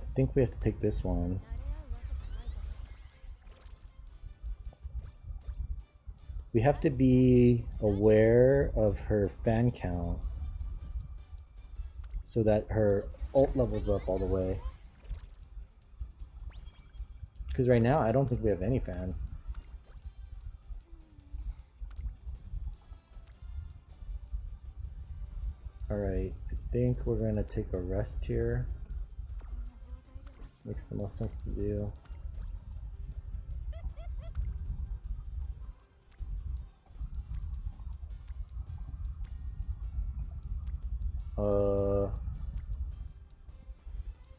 I think we have to take this one. We have to be aware of her fan count so that her ult levels up all the way. Because right now I don't think we have any fans. Alright, I think we're gonna take a rest here. Makes the most sense to do.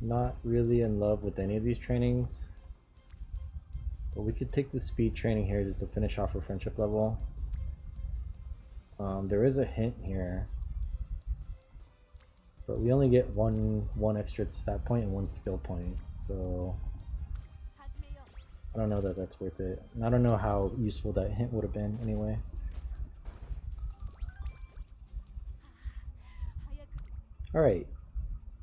Not really in love with any of these trainings. But we could take the speed training here just to finish off our friendship level. There is a hint here. But we only get one extra stat point and one skill point. So I don't know that that's worth it. And I don't know how useful that hint would have been anyway. Alright.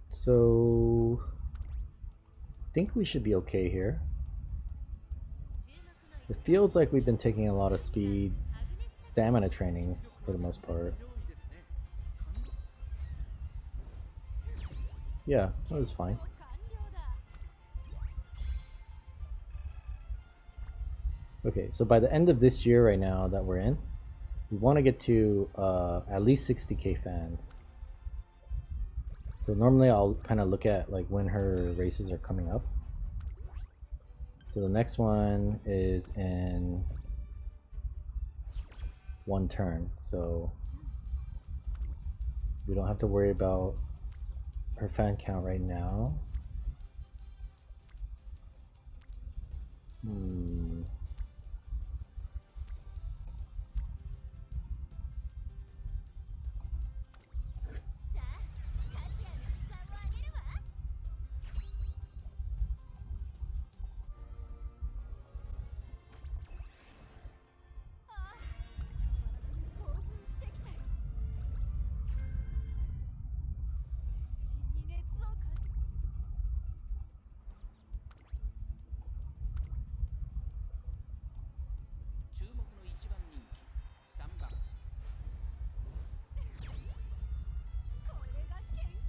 So I think we should be okay here. It feels like we've been taking a lot of speed, stamina trainings for the most part. Yeah, that was fine. Okay, so by the end of this year right now that we're in, we want to get to at least 60k fans. So normally I'll kind of look at like when her races are coming up. So the next one is in one turn, so we don't have to worry about her fan count right now.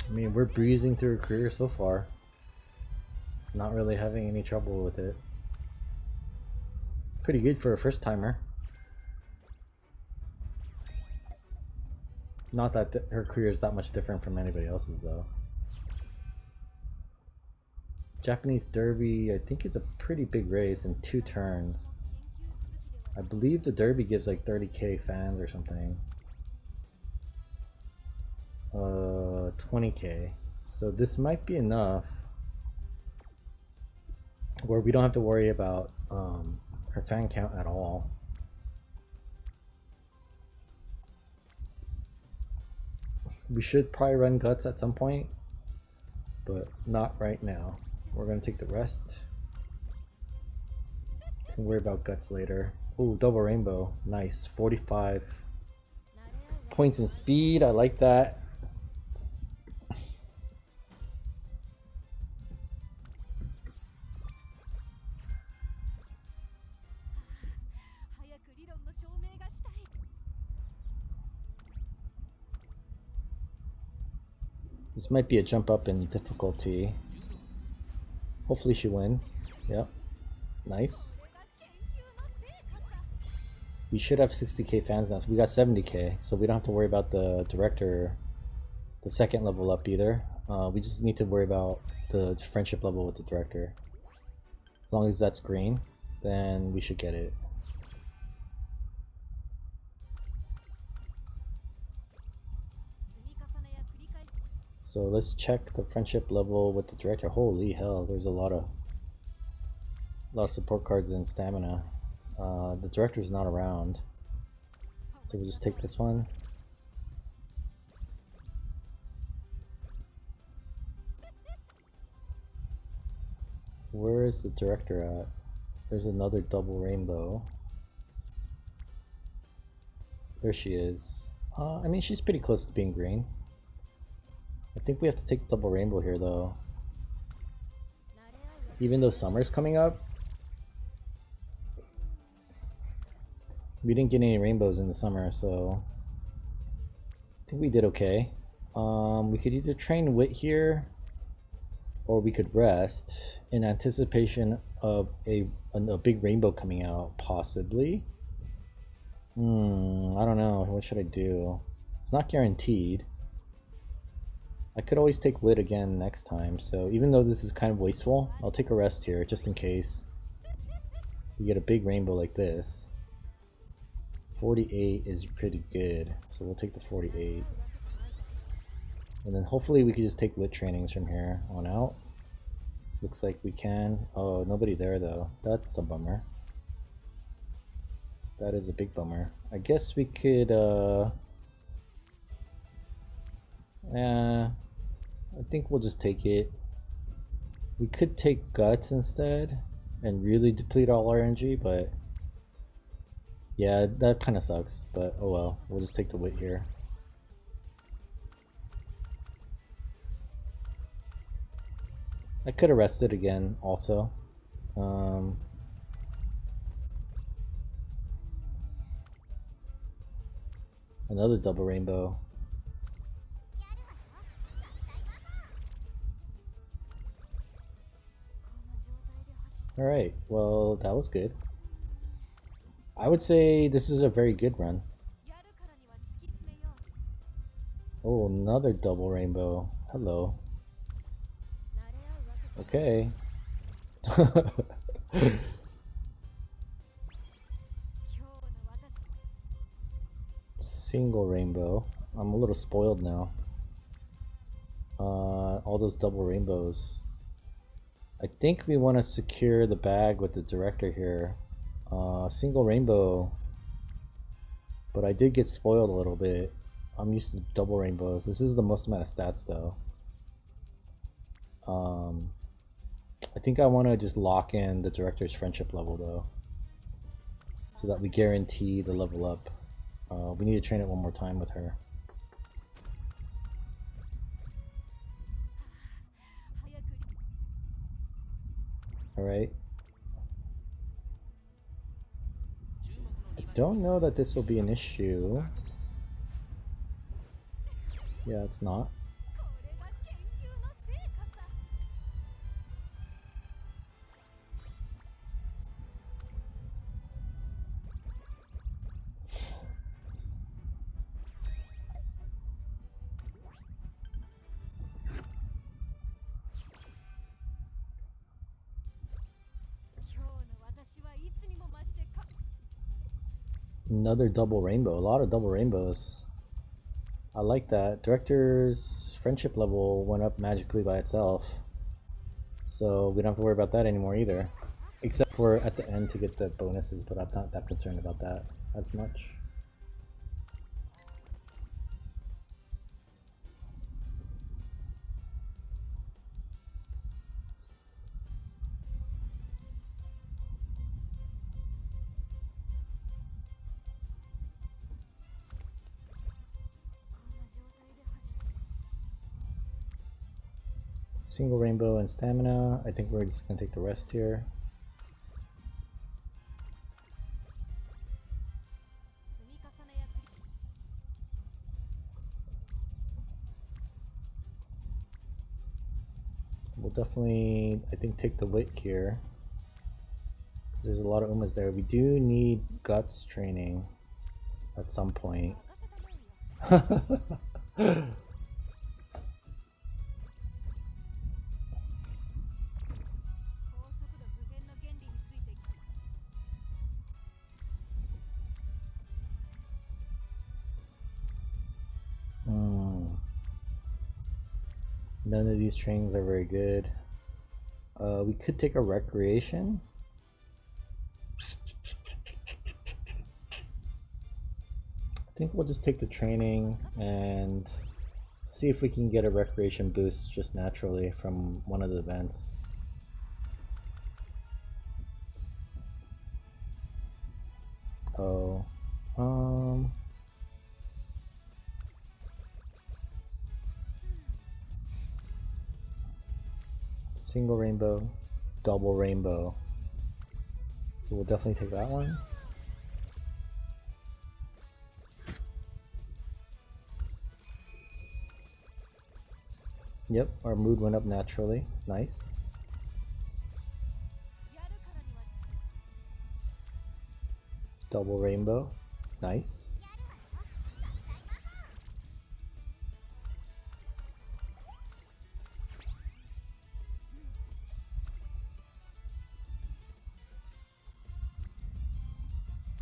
I mean, we're breezing through her career so far. Not really having any trouble with it. Pretty good for a first timer. Not that her career is that much different from anybody else's though. Japanese Derby, I think, is a pretty big race in 2 turns. I believe the Derby gives like 30k fans or something. 20k. So this might be enough where we don't have to worry about her fan count at all. We should probably run Guts at some point, but not right now. We're gonna take the rest. Can worry about Guts later. Ooh, double rainbow. Nice. 45 points in speed. I like that. This might be a jump up in difficulty. Hopefully she wins. Yep. Nice. We should have 60k fans now. So we got 70k, so we don't have to worry about the director, the second level up either. We just need to worry about the friendship level with the director. As long as that's green, then we should get it. So let's check the friendship level with the director. Holy hell, there's a lot of support cards and stamina. The director's not around, so we'll just take this one. Where is the director at? There's another double rainbow. There she is. I mean, she's pretty close to being green. I think we have to take double rainbow here though. Even though summer's coming up, we didn't get any rainbows in the summer, so I think we did okay. We could either train Wit here, or we could rest in anticipation of a big rainbow coming out, possibly. I don't know. What should I do? It's not guaranteed. I could always take Wit again next time, so even though this is kind of wasteful, I'll take a rest here just in case we get a big rainbow like this. 48 is pretty good, so we'll take the 48. And then hopefully we can just take Wit trainings from here on out. Looks like we can. Oh, nobody there though. That's a bummer. That is a big bummer. I guess we could, I think we'll just take it. We could take guts instead and really deplete all our energy, but yeah, that kind of sucks. But oh well, we'll just take the wit here. I could have rested again also. Another double rainbow. Alright, well, that was good. I would say this is a very good run. Oh, another double rainbow. Hello. Okay. Single rainbow. I'm a little spoiled now. All those double rainbows. I think we want to secure the bag with the director here. Single rainbow. But I did get spoiled a little bit. I'm used to double rainbows. This is the most amount of stats though. I think I want to just lock in the director's friendship level though, so that we guarantee the level up. We need to train it one more time with her. Alright. I don't know that this will be an issue. Yeah, it's not. Another double rainbow. A lot of double rainbows. I like that. Director's friendship level went up magically by itself, so we don't have to worry about that anymore either, except for at the end to get the bonuses, but I'm not that concerned about that as much. Single rainbow and stamina. I think we're just gonna take the rest here. We'll definitely, I think, take the wit here, because there's a lot of umas there. We do need guts training at some point. None of these trainings are very good. We could take a recreation. I think we'll just take the training and see if we can get a recreation boost just naturally from one of the events. Oh, single rainbow, double rainbow. So we'll definitely take that one. Yep, our mood went up naturally. Nice. Double rainbow. Nice.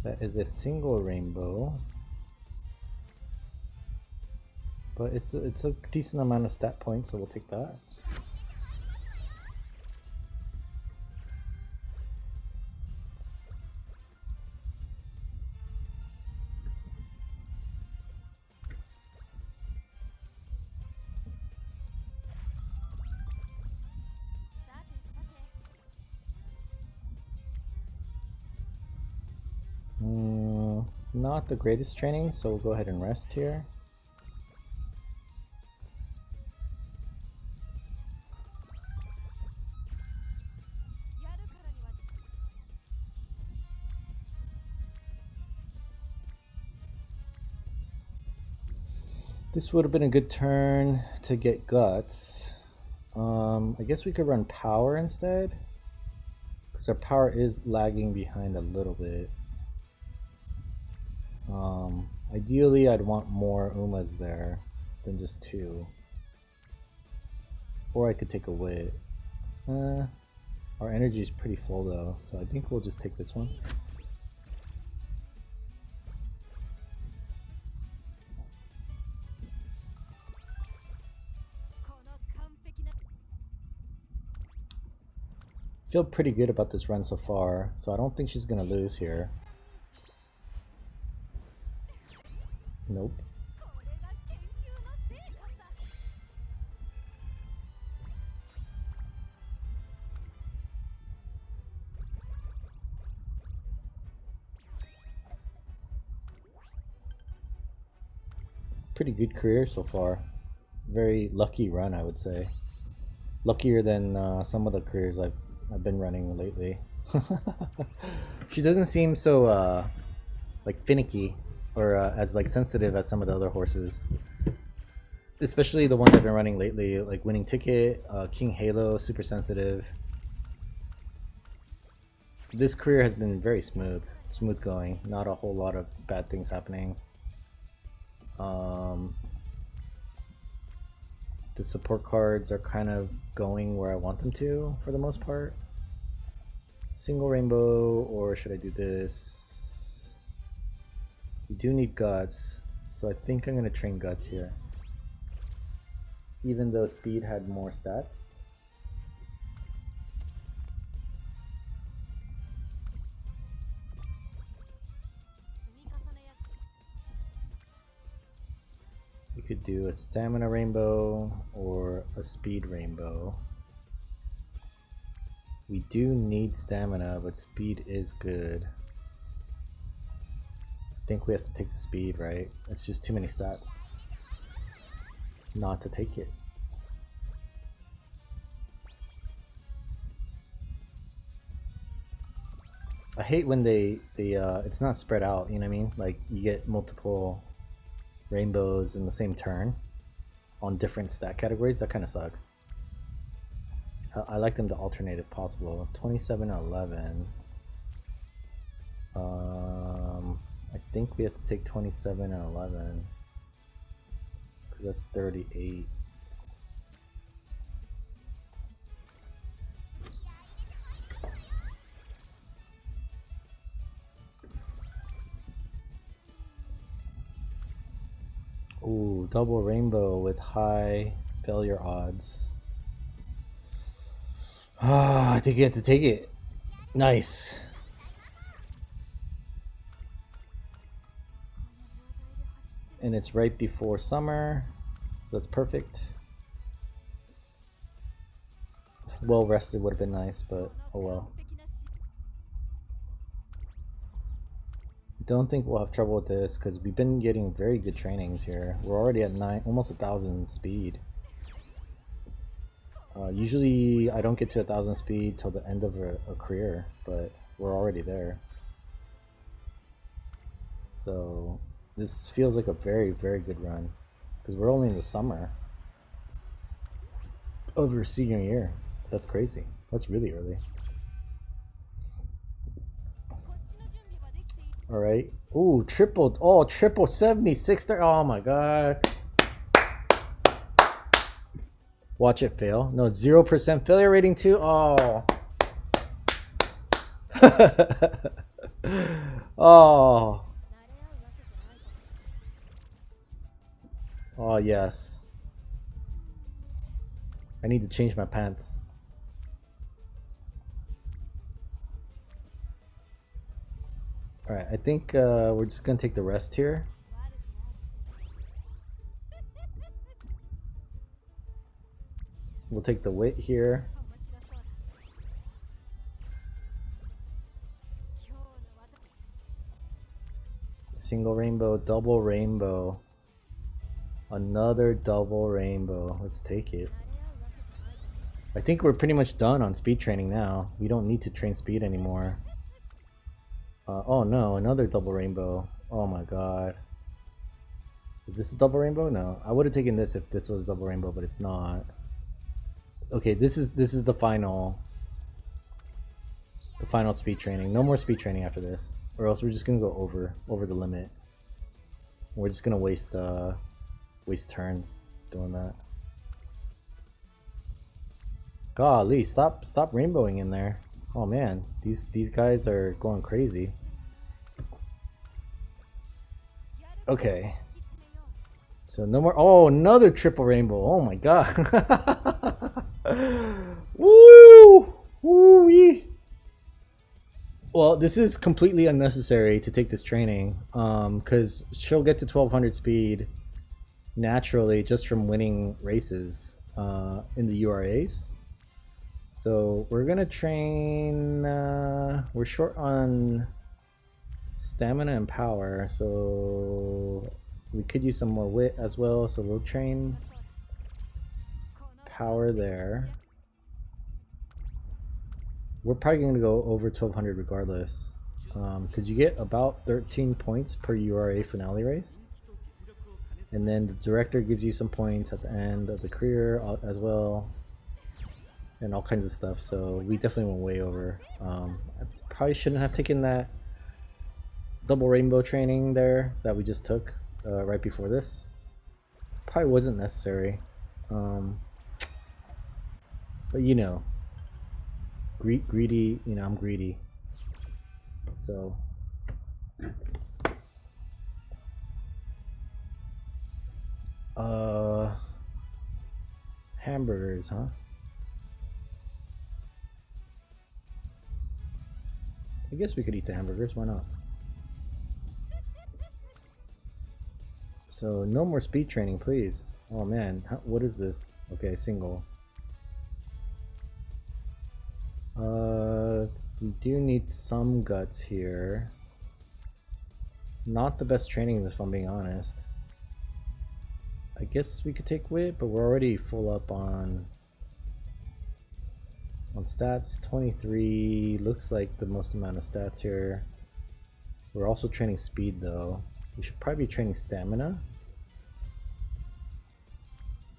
That is a single rainbow, but it's a decent amount of stat points, so we'll take that. not the greatest training, so we'll go ahead and rest here. This would have been a good turn to get guts. I guess we could run power instead, because our power is lagging behind a little bit. Ideally, I'd want more Umas there than just 2. Or I could take a wit. Our energy is pretty full though, so I think we'll just take this one. Feel pretty good about this run so far, so I don't think she's gonna lose here. Nope. Pretty good career so far. Very lucky run, I would say. Luckier than some of the careers I've been running lately. She doesn't seem so like finicky or as like sensitive as some of the other horses. Especially the ones I've been running lately, like Winning Ticket, King Halo, super sensitive. This career has been very smooth going. Not a whole lot of bad things happening. The support cards are kind of going where I want them to for the most part. Single rainbow, or should I do this? We do need guts, so I think I'm going to train guts here. Even though speed had more stats. We could do a stamina rainbow or a speed rainbow. We do need stamina, but speed is good. I think we have to take the speed, right? It's just too many stats not to take it. I hate when it's not spread out, you know what I mean? Like you get multiple rainbows in the same turn on different stat categories. That kind of sucks. I like them to alternate if possible. 27 and 11. I think we have to take 27 and 11 because that's 38. Ooh, double rainbow with high failure odds. Ah, I think you have to take it. Nice. And it's right before summer, so that's perfect. Well rested would have been nice, but oh well. Don't think we'll have trouble with this because we've been getting very good trainings here. We're already at almost 1,000 speed. Usually I don't get to 1,000 speed till the end of a career, but we're already there. So this feels like a very, very good run because we're only in the summer of your senior year. That's crazy. That's really early. All right. Ooh, triple. Oh, triple 76. Oh my god. Watch it fail. No, 0% failure rating too. Oh. Oh. Oh yes. I need to change my pants. Alright, I think we're just gonna take the rest here. We'll take the wit here. single rainbow, double rainbow. Another double rainbow. Let's take it. I think we're pretty much done on speed training now. We don't need to train speed anymore. Oh no, another double rainbow. Oh my god. Is this a double rainbow? No. I would have taken this if this was double rainbow, but it's not. Okay, this is the final speed training. No more speed training after this. Or else we're just gonna go over the limit. We're just gonna waste turns doing that. Golly, stop rainbowing in there. Oh man, these guys are going crazy. Okay. So no more. Oh, another triple rainbow. Oh my god. Woo! Woo-wee! Well, this is completely unnecessary to take this training, because she'll get to 1200 speed naturally just from winning races in the URAs. So we're gonna train. We're short on stamina and power, so we could use some more wit as well. So we'll train power there. We're probably going to go over 1200 regardless, because you get about 13 points per URA finale race, and then the director gives you some points at the end of the career as well, and all kinds of stuff. So we definitely went way over. I probably shouldn't have taken that double rainbow training there that we just took right before this. Probably wasn't necessary, but you know, greedy, you know, I'm greedy. So hamburgers, huh? I guess we could eat the hamburgers, why not? So no more speed training, please. Oh man, what is this? Okay, single. We do need some guts here. Not the best training, if I'm being honest. I guess we could take wit, but we're already full up on stats. 23 looks like the most amount of stats here. We're also training speed though. We should probably be training stamina.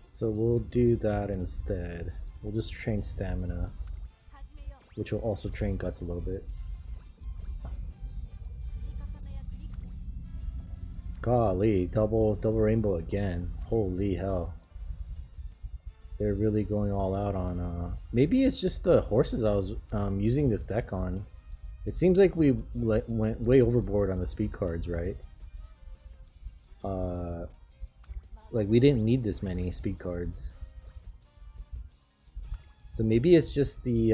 So we'll do that instead. We'll just train stamina, which will also train guts a little bit. Golly, double rainbow again. Holy hell. They're really going all out on maybe it's just the horses I was using this deck on. It seems like we went way overboard on the speed cards, right? Like we didn't need this many speed cards. So maybe it's just the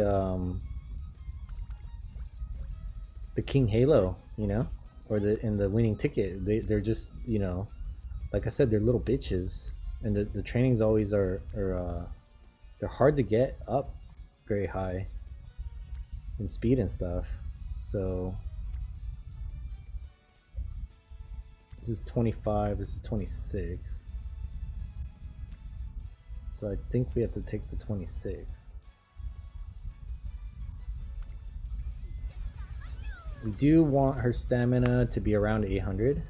King Halo, you know, or in the winning ticket. They're just, you know, like I said, they're little bitches, and the trainings always are they're hard to get up very high in speed and stuff. So this is 25. This is 26. So I think we have to take the 26. We do want her stamina to be around 800,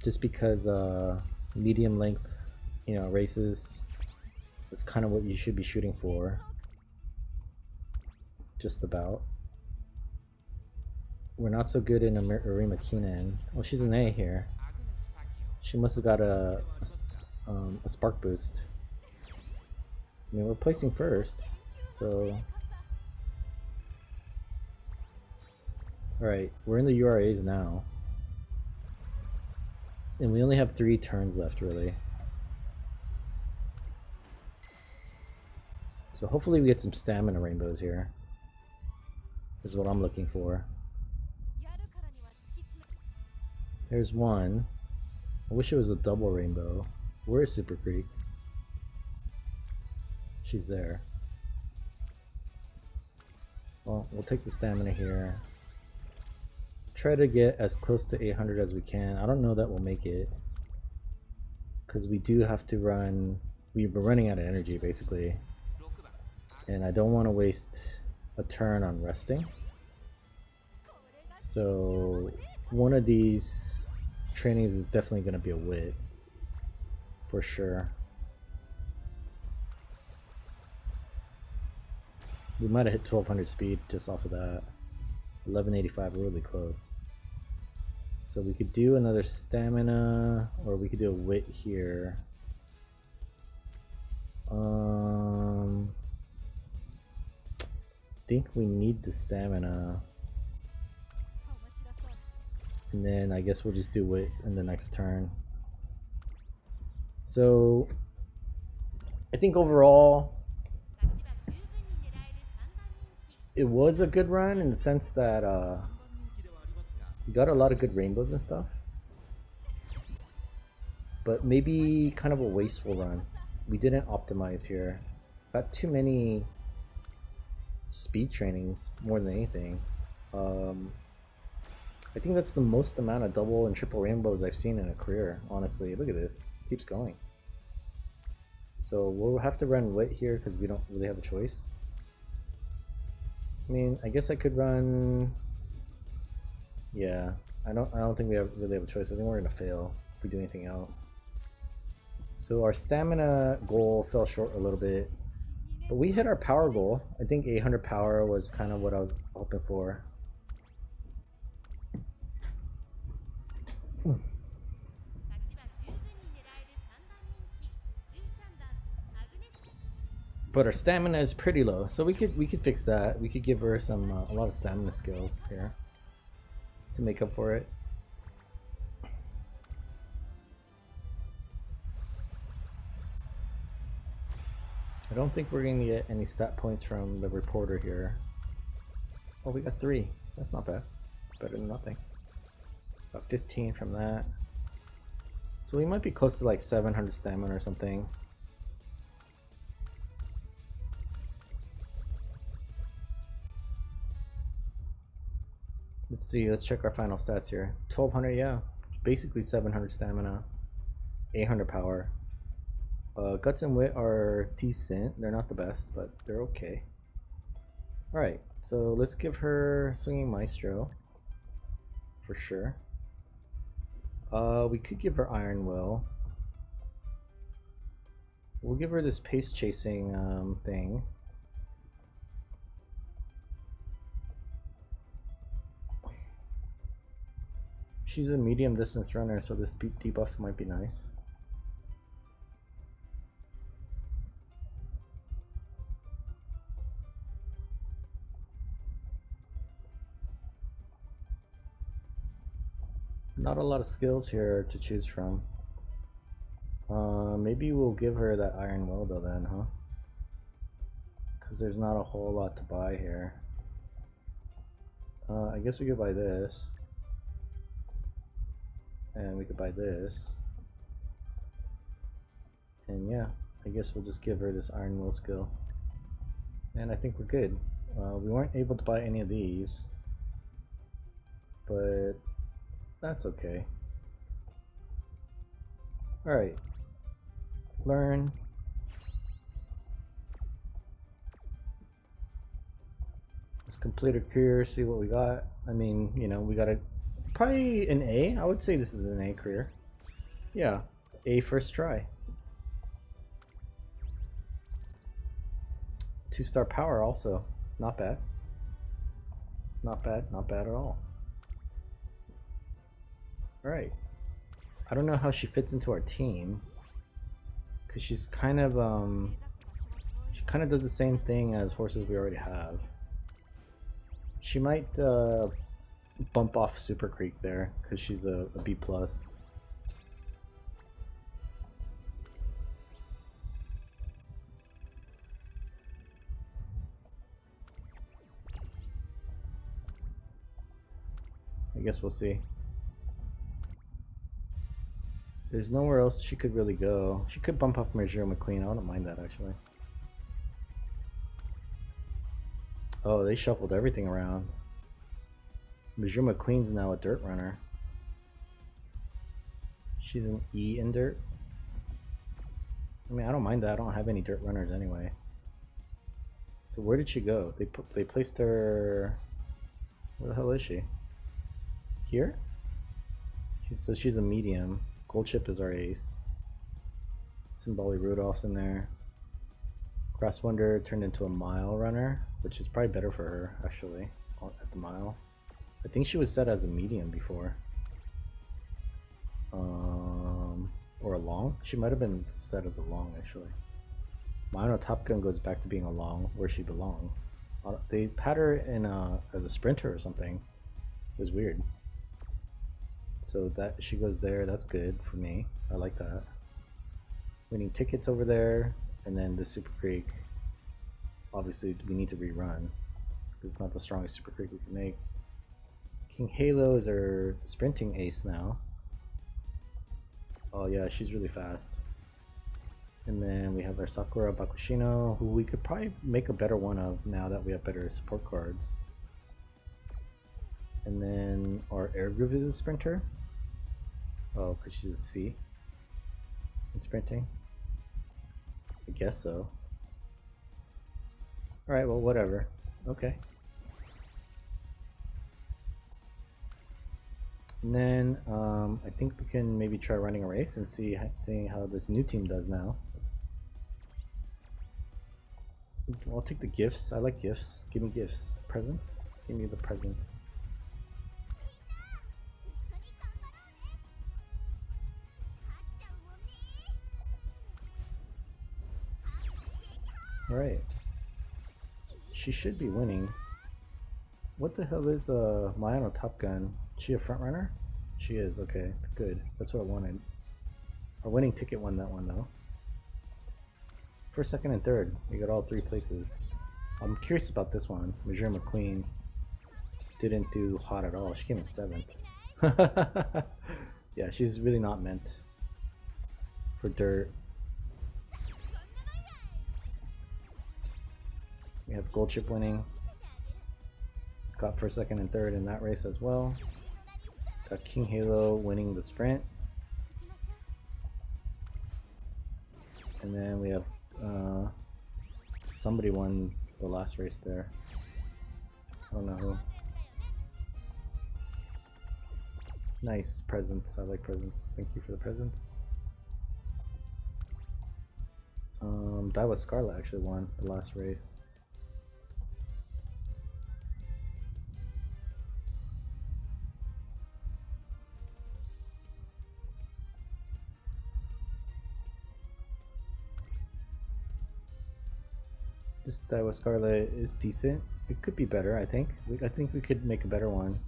just because medium length, you know, races, that's kind of what you should be shooting for. Just about. We're not so good in Arima Keenan. Well, she's an A here. She must have got a spark boost. I mean, we're placing first, so. Alright, we're in the URAs now. And we only have 3 turns left, really. So hopefully we get some stamina rainbows here. Is what I'm looking for. There's one. I wish it was a double rainbow. Where's Super Creek? She's there. Well, we'll take the stamina here. try to get as close to 800 as we can. I don't know that we'll make it, because we do have to run. We've been running out of energy basically, and I don't want to waste a turn on resting. So one of these trainees is definitely going to be a wit for sure. We might have hit 1200 speed just off of that. 1185, really close. So we could do another stamina, or we could do a wit here. I think we need the stamina. And then I guess we'll just do wit in the next turn. So I think overall it was a good run in the sense that we got a lot of good rainbows and stuff, but maybe kind of a wasteful run. We didn't optimize here. Got too many speed trainings more than anything. I think that's the most amount of double and triple rainbows I've seen in a career, honestly. Look at this, keeps going. So we'll have to run wit here because we don't really have a choice. I mean, I guess I could run. Yeah, I don't think we really have a choice. I think we're gonna fail if we do anything else. So our stamina goal fell short a little bit, but we hit our power goal. I think 800 power was kind of what I was hoping for. But our stamina is pretty low, so we could fix that. We could give her some a lot of stamina skills here to make up for it. I don't think we're gonna get any stat points from the reporter here. Oh, we got 3. That's not bad. Better than nothing. Got 15 from that. So we might be close to like 700 stamina or something. Let's see, let's check our final stats here. 1200, yeah. Basically 700 stamina. 800 power. Guts and wit are decent. They're not the best, but they're okay. Alright, so let's give her Swinging Maestro. For sure. We could give her Iron Will. We'll give her this pace chasing thing. She's a medium distance runner, so this debuff might be nice. Not a lot of skills here to choose from. Maybe we'll give her that Iron Will though then, huh? Because there's not a whole lot to buy here. I guess we could buy this. And we could buy this. And yeah, I guess we'll just give her this Iron Will skill. And I think we're good. We weren't able to buy any of these, but that's okay. Alright. Learn. Let's complete our career, see what we got. I mean, you know, we got probably an A. I would say this is an A career. Yeah, A first try. 2-star power also. Not bad. Not bad, not bad at all. Alright. I don't know how she fits into our team, because she's kind of she kind of does the same thing as horses we already have. She might bump off Super Creek there because she's a B+. I guess we'll see. There's nowhere else she could really go. She could bump up Marjorie McQueen. I wouldn't mind that actually. Oh, they shuffled everything around. Musume Queen's now a dirt runner. She's an E in dirt. I mean, I don't mind that. I don't have any dirt runners anyway. So where did she go? They placed her. Where the hell is she? Here? So she's a medium. Gold Chip is our ace. Symboli Rudolph's in there. Grass Wonder turned into a mile runner, which is probably better for her actually at the mile. I think she was set as a medium before. Or a long. She might have been set as a long actually. Mino Top Gun goes back to being a long where she belongs. They had her in as a sprinter or something. It was weird. So that she goes there, that's good for me. I like that. Winning tickets over there, and then the Super Creek. Obviously, we need to rerun because it's not the strongest Super Creek we can make. King Halo is our sprinting ace now. Oh yeah, she's really fast. And then we have our Sakura Bakushino, who we could probably make a better one of now that we have better support cards. And then our Air Groove is a sprinter. Oh, because she's a C in sprinting. I guess so. Alright, well, whatever. Okay. And then I think we can maybe try running a race and seeing how this new team does now. I'll take the gifts. I like gifts. Give me gifts. Presents? Give me the presents. Alright. She should be winning. What the hell is Mayano Top Gun? Is she a front runner? She is, okay. Good. That's what I wanted. Our winning ticket won that one though. First, second, and third. We got all three places. I'm curious about this one. Major McQueen didn't do hot at all. She came in 7th. Yeah, she's really not meant for dirt. We have Gold Chip winning. Got first, second, and third in that race as well. Got King Halo winning the sprint. And then we have somebody won the last race there. I don't know who. Nice presents. I like presents. Thank you for the presents. Daiwa Scarlet actually won the last race. This Daiwa Scarlet is decent. It could be better, I think. I think we could make a better one.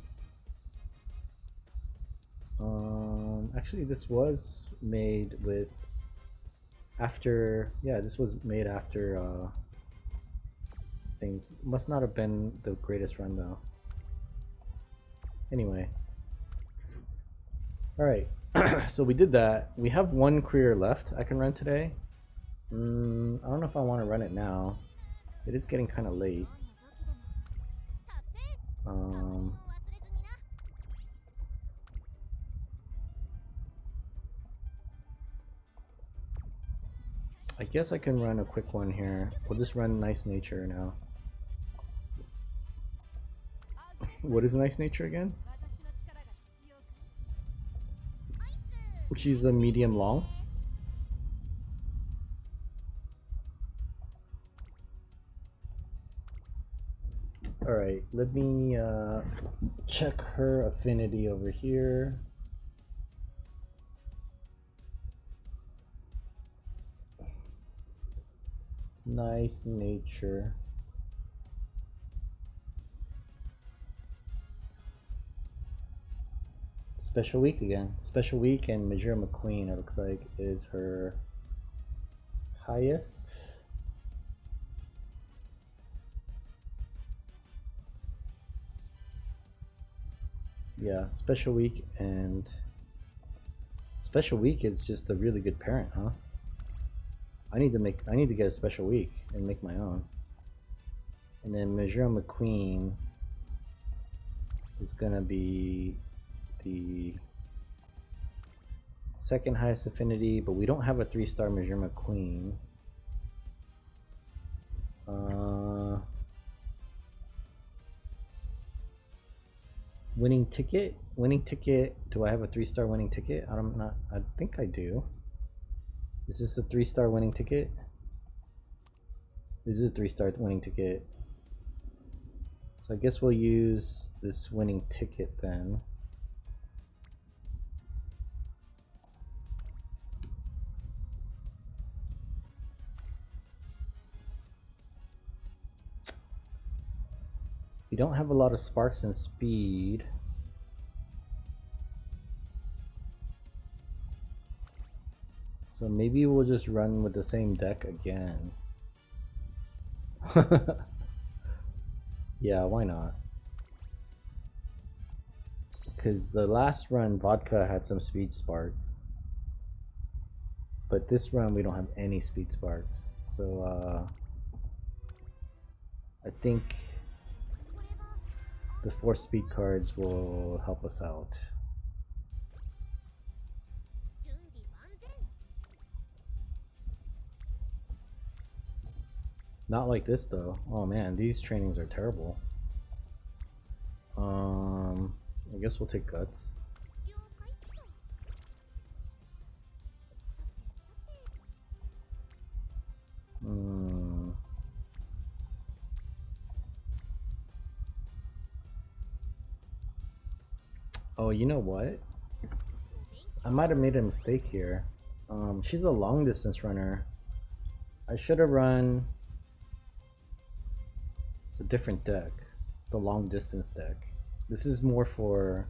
Actually, this was made with after. Yeah, this was made after things. Must not have been the greatest run though. Anyway, all right. So we did that. We have one career left I can run today. I don't know if I want to run it now. It is getting kind of late. I guess I can run a quick one here. We'll just run Nice Nature now. What is Nice Nature again? She's a medium long. Alright, let me check her affinity over here. Nice Nature. Special Week again. Special Week and Major McQueen, it looks like, is her highest. Yeah, Special Week and Special Week is just a really good parent, huh? I need to get a Special Week and make my own. And then Major McQueen is gonna be the second highest affinity, but we don't have a 3-star Majima Queen. Winning ticket? Winning ticket. Do I have a 3-star winning ticket? I think I do. Is this a 3-star winning ticket? This is a 3-star winning ticket. So I guess we'll use this winning ticket then. We don't have a lot of sparks and speed. So maybe we'll just run with the same deck again. Yeah, why not? Because the last run, Vodka had some speed sparks. But this run, we don't have any speed sparks. So, I think the 4 speed cards will help us out. Not like this though. Oh man, these trainings are terrible. I guess we'll take guts. Oh, you know what? I might have made a mistake here. She's a long distance runner. I should have run a different deck, the long distance deck. This is more for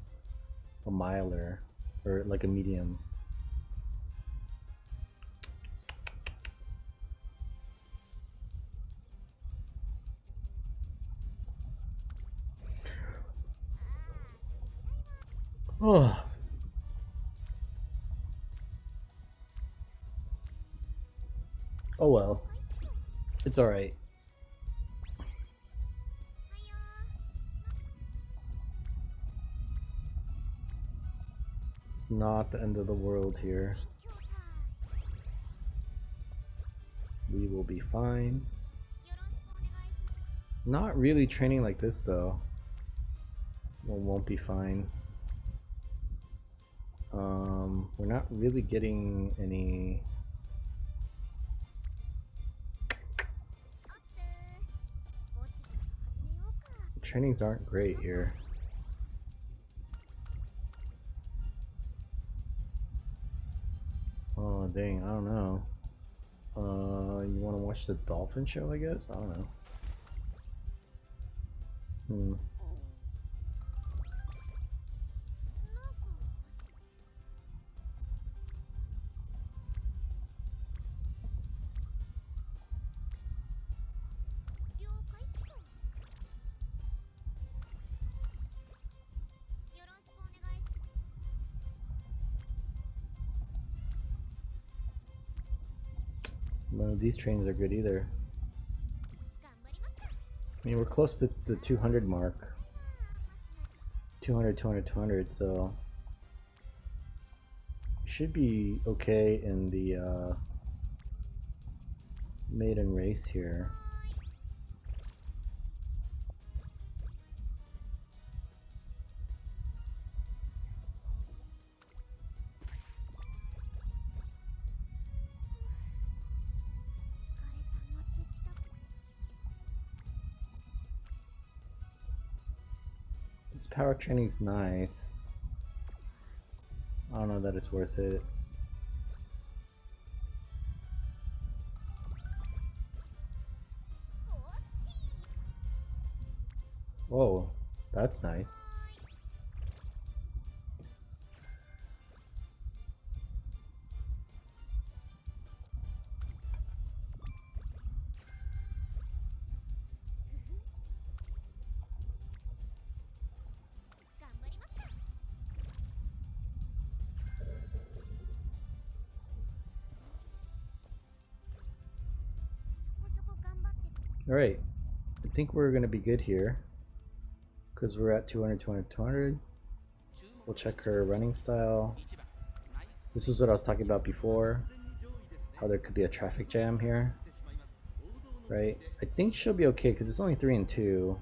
a miler or like a medium. Oh. Oh well. It's alright. It's not the end of the world here. We will be fine. Not really training like this though. We won't be fine. We're not really getting any. Trainings aren't great here. Oh dang, I don't know. You want to watch the dolphin show, I guess? I don't know. None of these trains are good either. I mean, we're close to the 200 mark. 200, 200, 200, so should be okay in the maiden race here. This power training's nice. I don't know that it's worth it. Whoa, that's nice. Alright, I think we're gonna be good here. because we're at 200, 200, 200. We'll check her running style. This is what I was talking about before, how there could be a traffic jam here, right? I think she'll be okay because it's only 3 and 2.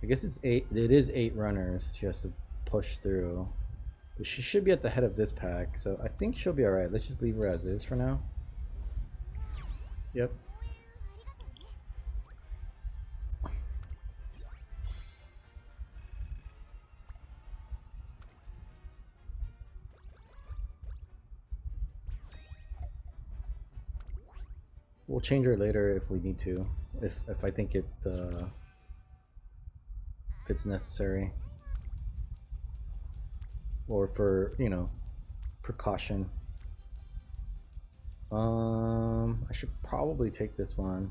I guess it's 8. It is 8 runners she has to push through, but she should be at the head of this pack, so I think she'll be all right. Let's just leave her as is for now. Yep. We'll change her later if we need to, if I think if it's necessary, or for, you know, precaution. I should probably take this one,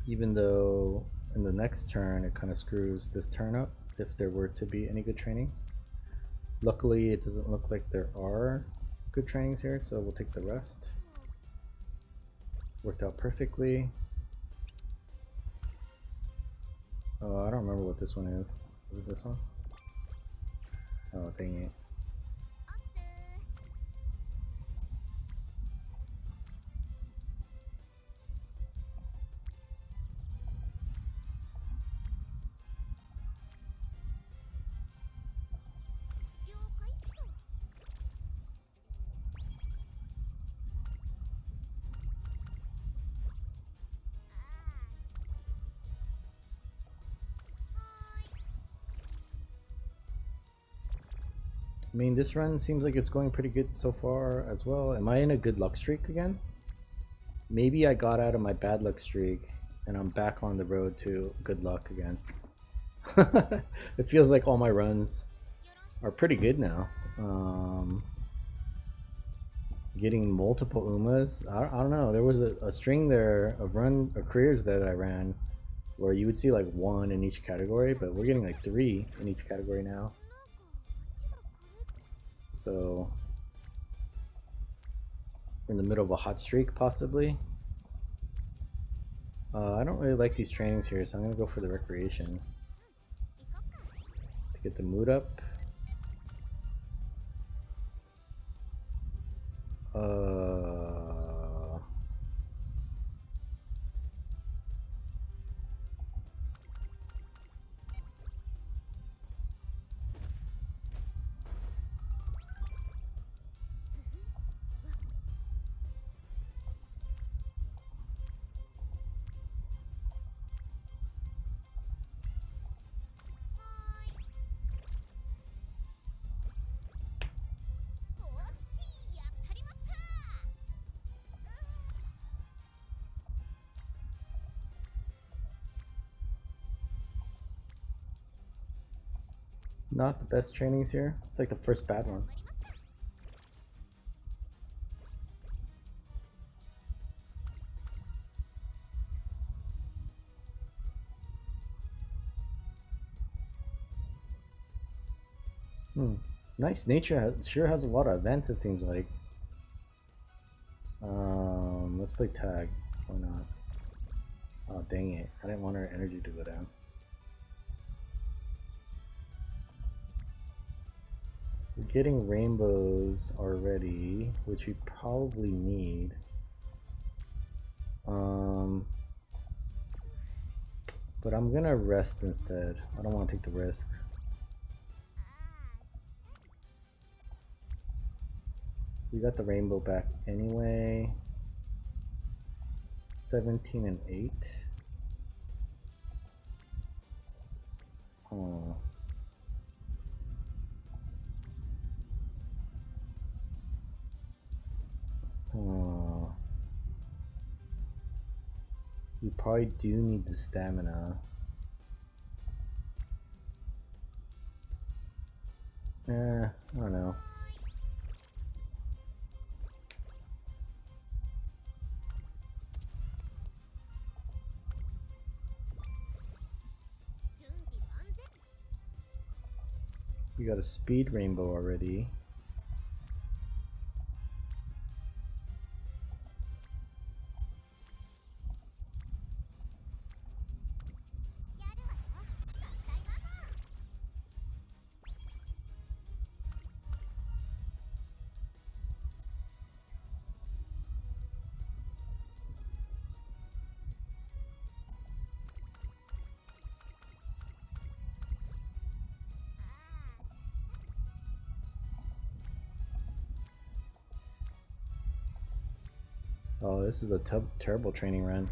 even though in the next turn it kind of screws this turn up if there were to be any good trainings. Luckily it doesn't look like there are good trainings here, so we'll take the rest. Worked out perfectly. Oh, I don't remember what this one is. Is it this one? Oh, dang it. I mean, this run seems like it's going pretty good so far as well. Am I in a good luck streak again? Maybe I got out of my bad luck streak and I'm back on the road to good luck again. It feels like all my runs are pretty good now. Getting multiple Umas. I don't know. There was a string there of careers that I ran where you would see like 1 in each category, but we're getting like 3 in each category now. So we're in the middle of a hot streak, possibly. I don't really like these trainings here, so I'm gonna go for the recreation to get the mood up. Not the best trainings here. It's like the first bad one. Nice. Nature sure has a lot of events, it seems like. Let's play tag. Why not? Oh, dang it. I didn't want our energy to go down. We're getting rainbows already, which we probably need. But I'm gonna rest instead. I don't want to take the risk. We got the rainbow back anyway. 17 and 8. Oh. Oh. We probably do need the stamina. I don't know. We got a speed rainbow already. Oh, this is a terrible training run.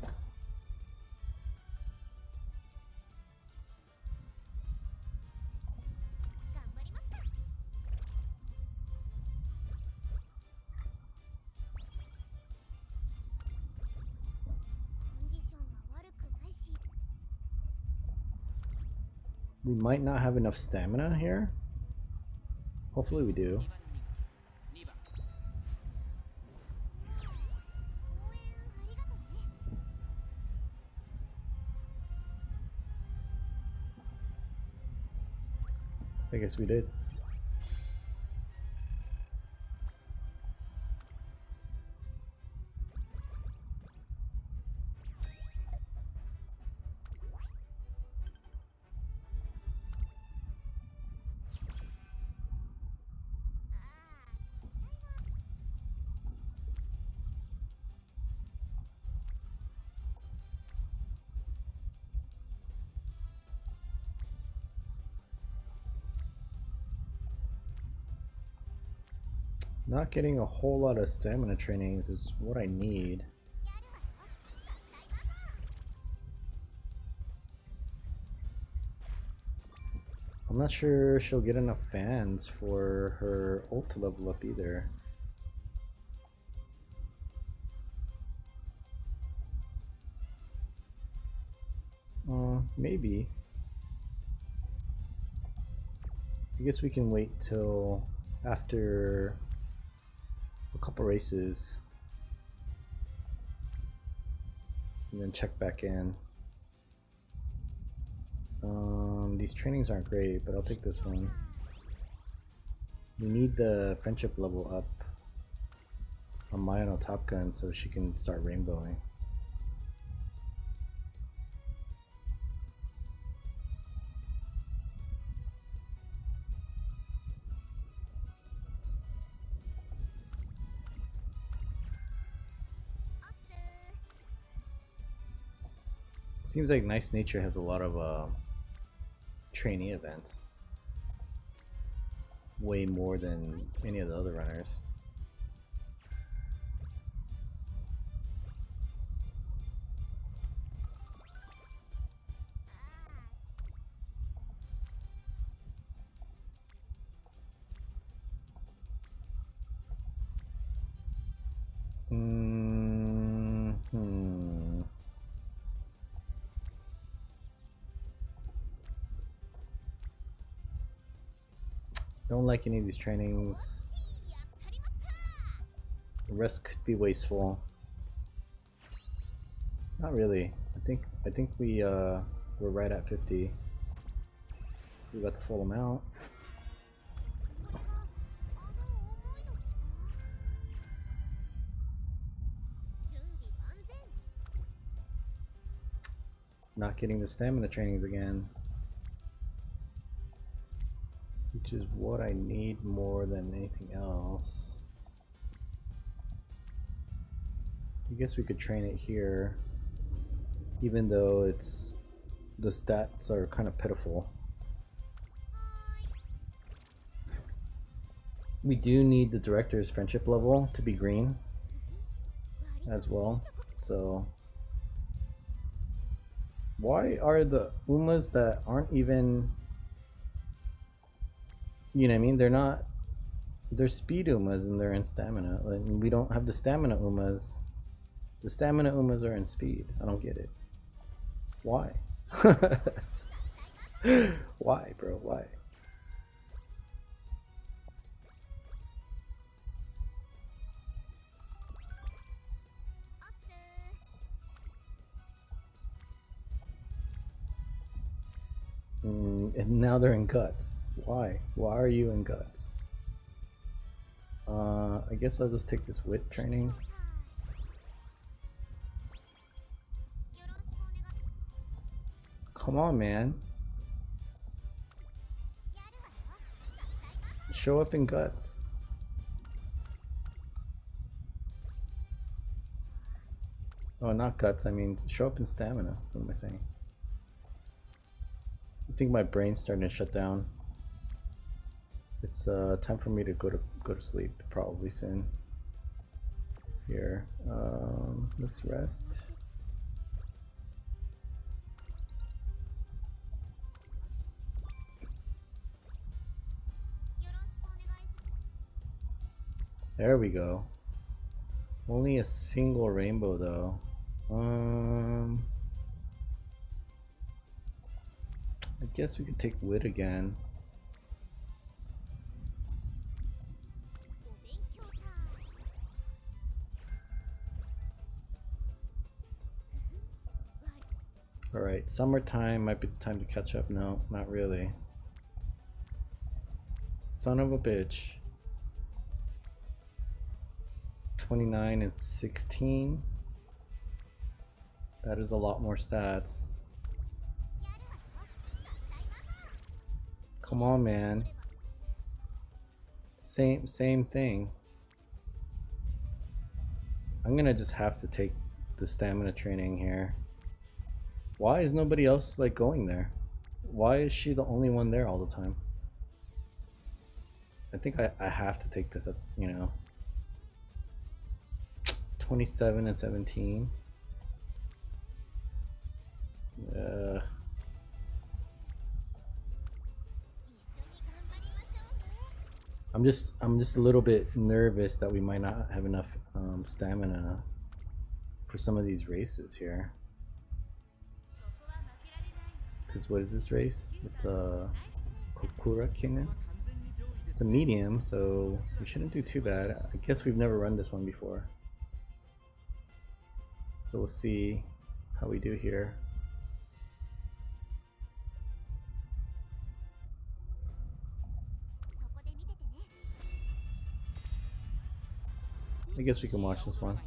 We might not have enough stamina here. Hopefully we do. I guess we did. Not getting a whole lot of stamina trainings is what I need. I'm not sure she'll get enough fans for her ult to level up either. Maybe. I guess we can wait till after a couple races and then check back in. These trainings aren't great, but I'll take this one. We need the friendship level up on Mayano Top Gun so she can start rainbowing. Seems like Nice Nature has a lot of trainee events. Way more than any of the other runners. Don't like any of these trainings. The rest could be wasteful. Not really. I think we're right at 50. So we got the full amount. Not getting the stamina trainings again. Which is what I need more than anything else. I guess we could train it here, even though it's the stats are kind of pitiful. We do need the director's friendship level to be green as well, so why are the Umas that aren't even, you know what I mean, they're speed Umas and they're in stamina. Like, we don't have the stamina Umas. The stamina Umas are in speed. I don't get it. Why? Why, bro? Why? And now they're in guts. Why? Why are you in guts? I guess I'll just take this wit training. Come on, man. Show up in guts. Oh, not guts. I mean, show up in stamina. What am I saying? I think my brain's starting to shut down. It's time for me to go to sleep probably soon. Here, let's rest. There we go. Only a single rainbow though. I guess we could take wood again. Alright, summertime might be time to catch up. No, not really. Son of a bitch. 29 and 16. That is a lot more stats. Come on, man. Same thing. I'm gonna just have to take the stamina training here. Why is nobody else like going there? Why is she the only one there all the time? I think I have to take this as, you know. 27 and 17. I'm just a little bit nervous that we might not have enough stamina for some of these races here. Because what is this race? It's a Kokura Kinen. It's a medium, so we shouldn't do too bad. I guess we've never run this one before. So we'll see how we do here. I guess we can watch this one.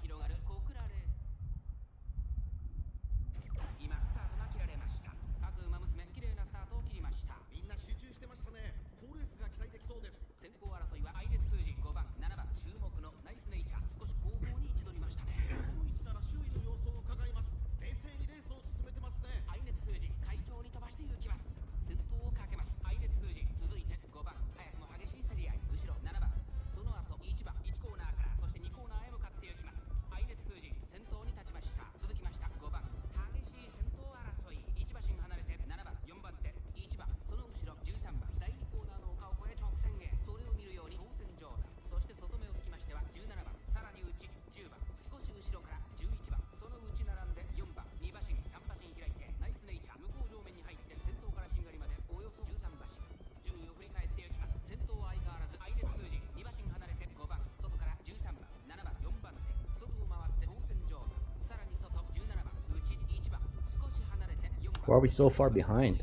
Why are we so far behind?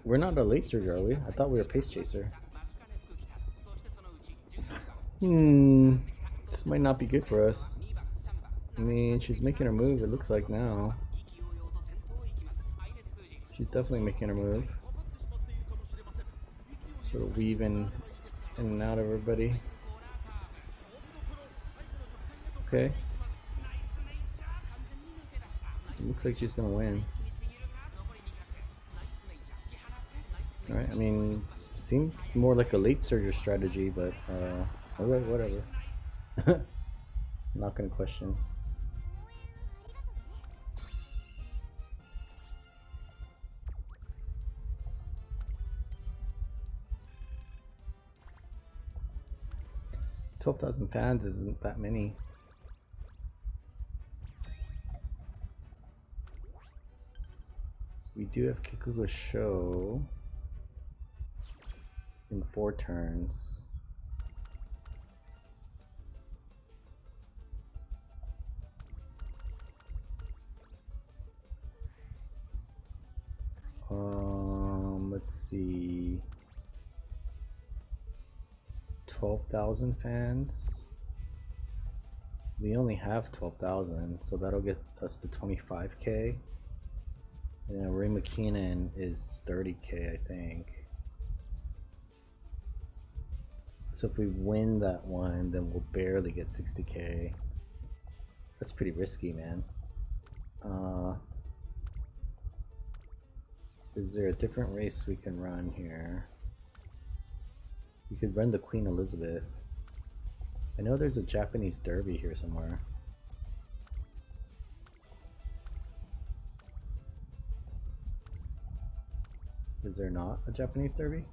We're not a late surger, are we? I thought we were a pace chaser. This might not be good for us. I mean, she's making her move, it looks like now. She's definitely making her move. Sort of weaving in and out of everybody. Okay. It looks like she's gonna win. Alright, I mean, seemed more like a late surger strategy, but alright, whatever. I'm not gonna question. $12,000 fans isn't that many. We do have Kikuga Show in 4 turns. Let's see. 12,000 fans. We only have 12,000, so that'll get us to 25k. And Ray McKinnon is 30k, I think. So if we win that one, then we'll barely get 60k. That's pretty risky, man. Is there a different race we can run here? We could run the Queen Elizabeth. I know there's a Japanese derby here somewhere. Is there not a Japanese derby?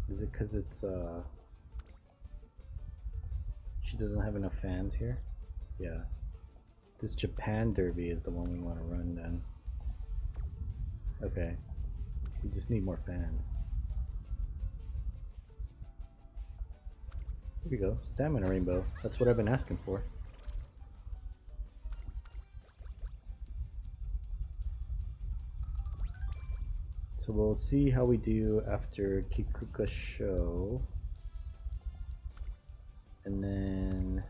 Is it because it's she doesn't have enough fans here? Yeah. This Japan derby is the one we want to run then. Okay. We just need more fans. Here we go. Stamina rainbow. That's what I've been asking for. So we'll see how we do after Kikuka show. And then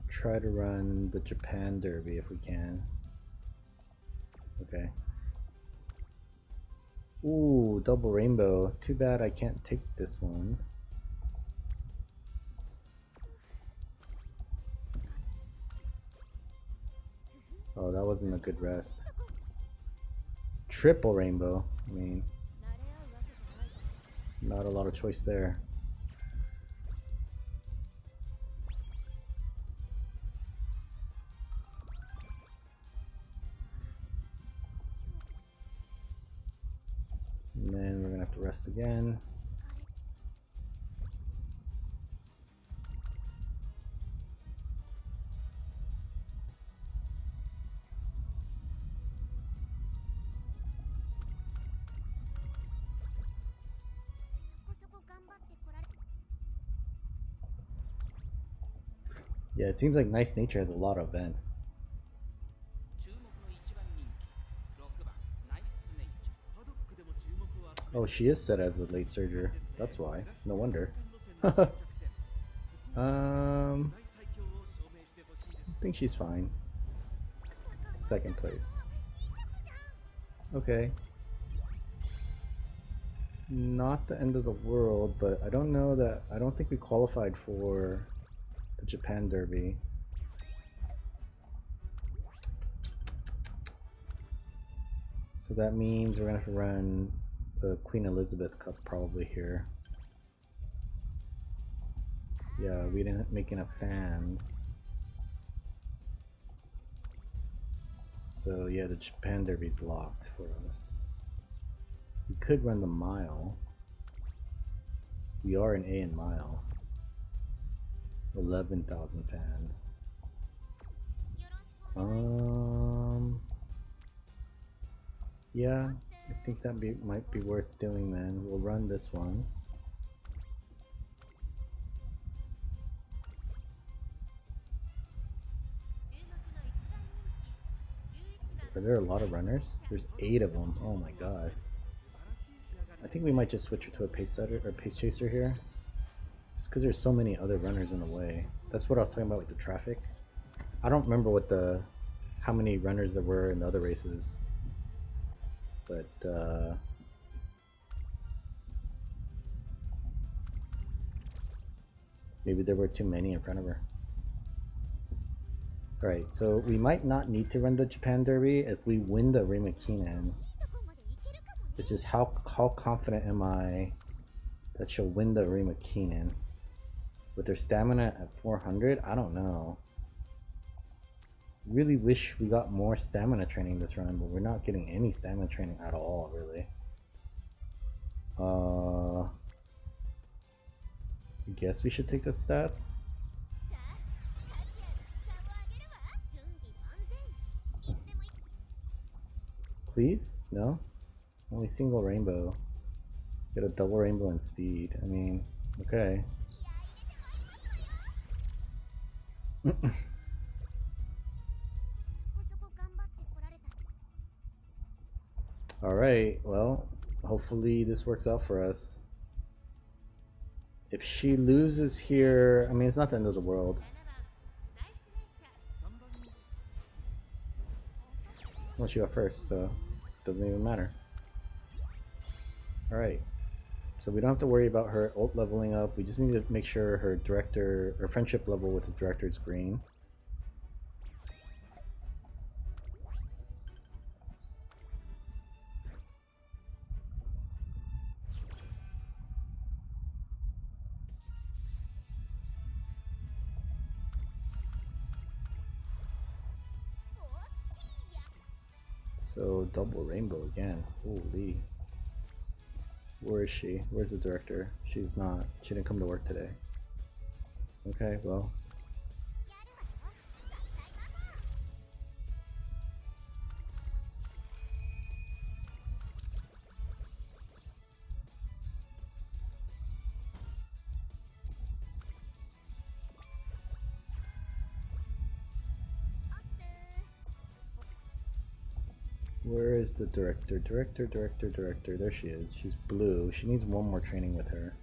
try to run the Japan derby if we can. Okay. Ooh, double rainbow. Too bad I can't take this one. Oh, that wasn't a good rest. Triple rainbow. I mean, not a lot of choice there. And then we're gonna have to rest again. Yeah, it seems like Nice Nature has a lot of events. Oh, she is set as a late surger. That's why. No wonder. I think she's fine. Second place. Okay. Not the end of the world, but I don't know that. I don't think we qualified for the Japan Derby. So that means we're gonna have to run the Queen Elizabeth Cup probably here. Yeah, we didn't make enough fans. So yeah, the Japan Derby's locked for us. We could run the mile. We are an A in mile. 11,000 fans. Yeah, I think that might be worth doing then. We'll run this one. Are there a lot of runners? There's 8 of them. Oh my god. I think we might just switch her to a pace setter or pace chaser here. Just because there's so many other runners in the way. That's what I was talking about with the traffic. I don't remember what how many runners there were in the other races. But maybe there were too many in front of her. Alright, so we might not need to run the Japan Derby if we win the Rimakinen. It's just how confident am I that she'll win the Rimakinen? With her stamina at 400? I don't know. Really wish we got more stamina training this run, but we're not getting any stamina training at all, really. I guess we should take the stats. Please? No? Only single rainbow. Get a double rainbow in speed. I mean, okay. Alright, well, hopefully this works out for us. If she loses here, I mean, it's not the end of the world. Well, she got first, so it doesn't even matter. Alright, so we don't have to worry about her ult leveling up. We just need to make sure her director, or friendship level with the director is green. So double rainbow again. Holy. Where is she? Where's the director? She's not. She didn't come to work today. Okay, well. Where is the director? Director. There she is. She's blue. She needs one more training with her.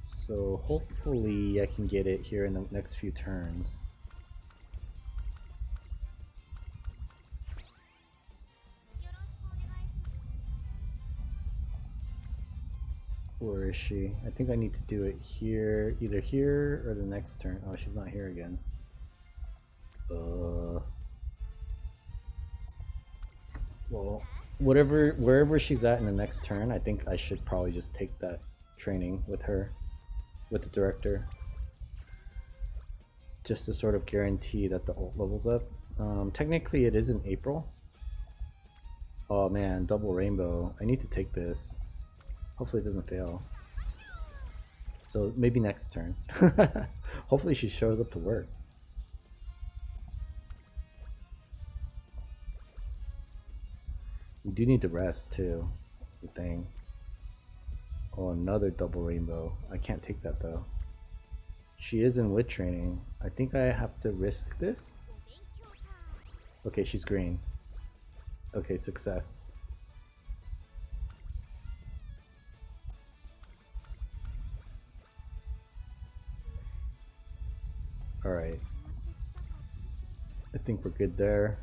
So hopefully I can get it here in the next few turns. Where is she? I think I need to do it here, either here or the next turn. Oh, she's not here again. Well, wherever she's at in the next turn, I think I should probably just take that training with her, with the director, just to sort of guarantee that the ult levels up. Technically it is in April. Oh man, double rainbow. I need to take this. Hopefully it doesn't fail. So maybe next turn. Hopefully she shows up to work. We do need to rest too. That's the thing. Oh, another double rainbow. I can't take that though. She is in wit training. I think I have to risk this. Okay, she's green. Okay, success. Alright. I think we're good there.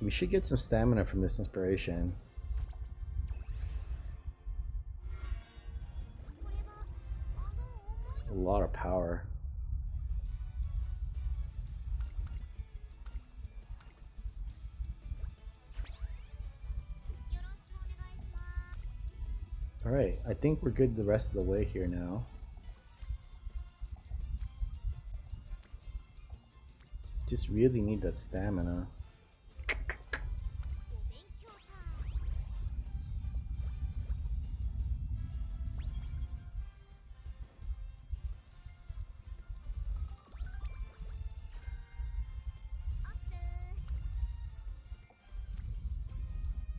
We should get some stamina from this inspiration. A lot of power. Alright, I think we're good the rest of the way here now. Just really need that stamina.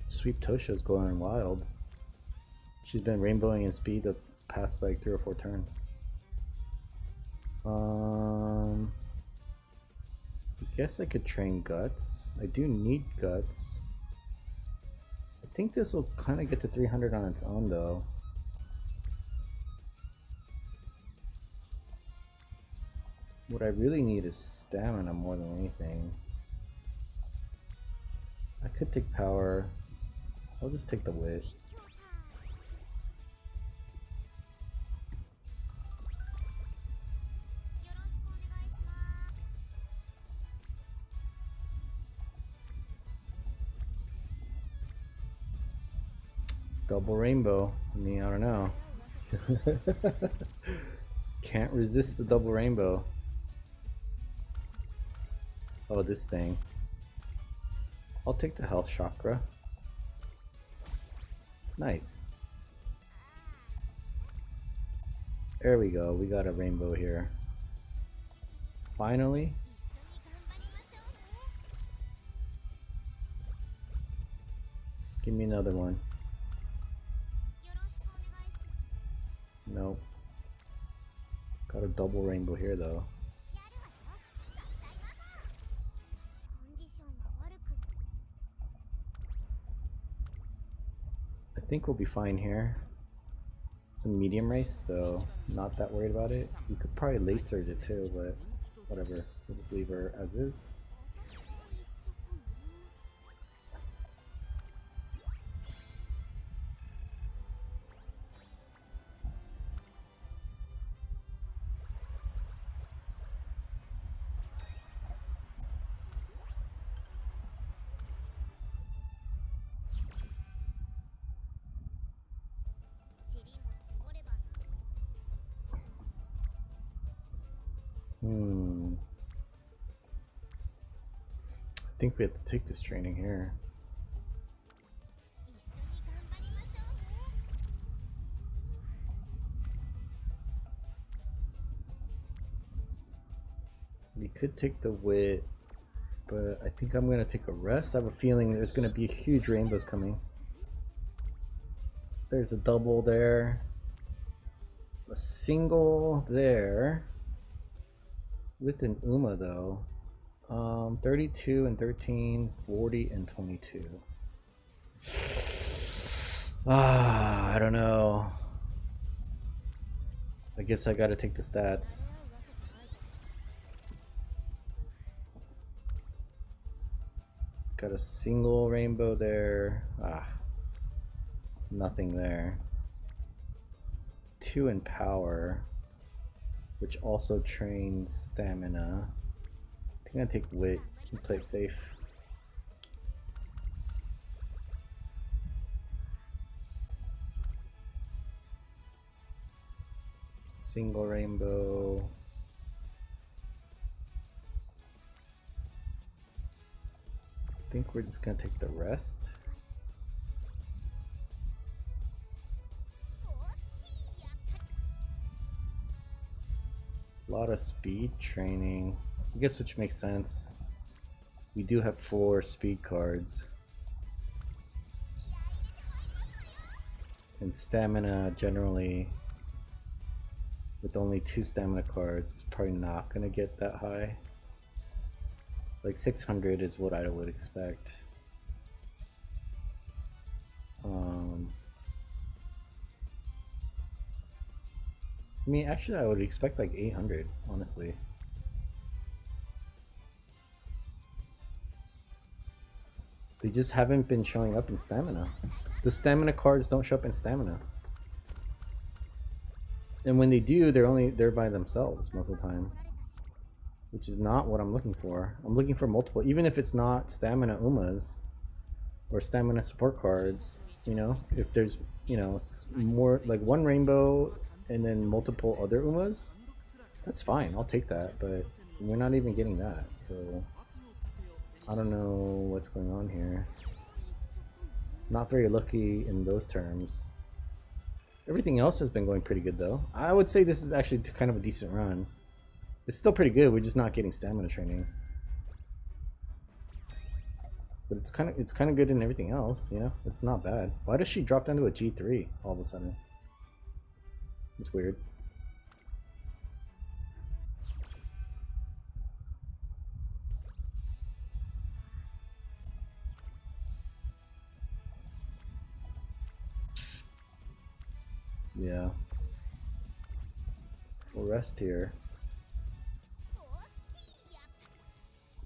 Sweep Tosha's going wild. She's been rainbowing in speed the past like 3 or 4 turns. I guess I could train Guts. I do need Guts. I think this will kind of get to 300 on its own though. What I really need is stamina more than anything. I could take power. I'll just take the wit. Double rainbow. I mean, I don't know. Can't resist the double rainbow. Oh, this thing. I'll take the health chakra. Nice. There we go. We got a rainbow here. Finally. Give me another one. Nope. Got a double rainbow here though. I think we'll be fine here. It's a medium race, so not that worried about it. We could probably late surge it too, but whatever. We'll just leave her as is. I think we have to take this training here. We could take the wit, but I think I'm gonna take a rest. I have a feeling there's gonna be huge rainbows coming. There's a double there, a single there, with an Uma though. 32 and 13, 40 and 22. I don't know. I guess I gotta take the stats. Got a single rainbow there. Nothing there. 2 in power, which also trains stamina. I think I'm gonna take wit and play it safe. Single rainbow. I think we're just gonna take the rest. A lot of speed training, I guess, which makes sense. We do have 4 speed cards. And stamina generally, with only 2 stamina cards, is probably not gonna get that high. Like 600 is what I would expect. I mean, actually, I would expect like 800, honestly. They just haven't been showing up in stamina. The stamina cards don't show up in stamina. And when they do, they're by themselves most of the time. Which is not what I'm looking for. I'm looking for multiple, even if it's not stamina Umas or stamina support cards, you know, if there's, you know, more like 1 rainbow and then multiple other Umas, that's fine, I'll take that, but we're not even getting that, so I don't know what's going on here. Not very lucky in those terms. Everything else has been going pretty good though. I would say this is actually kind of a decent run. It's still pretty good, we're just not getting stamina training. But it's kind of good in everything else, you know? It's not bad. Why does she drop down to a G3 all of a sudden? It's weird. Yeah. We'll rest here.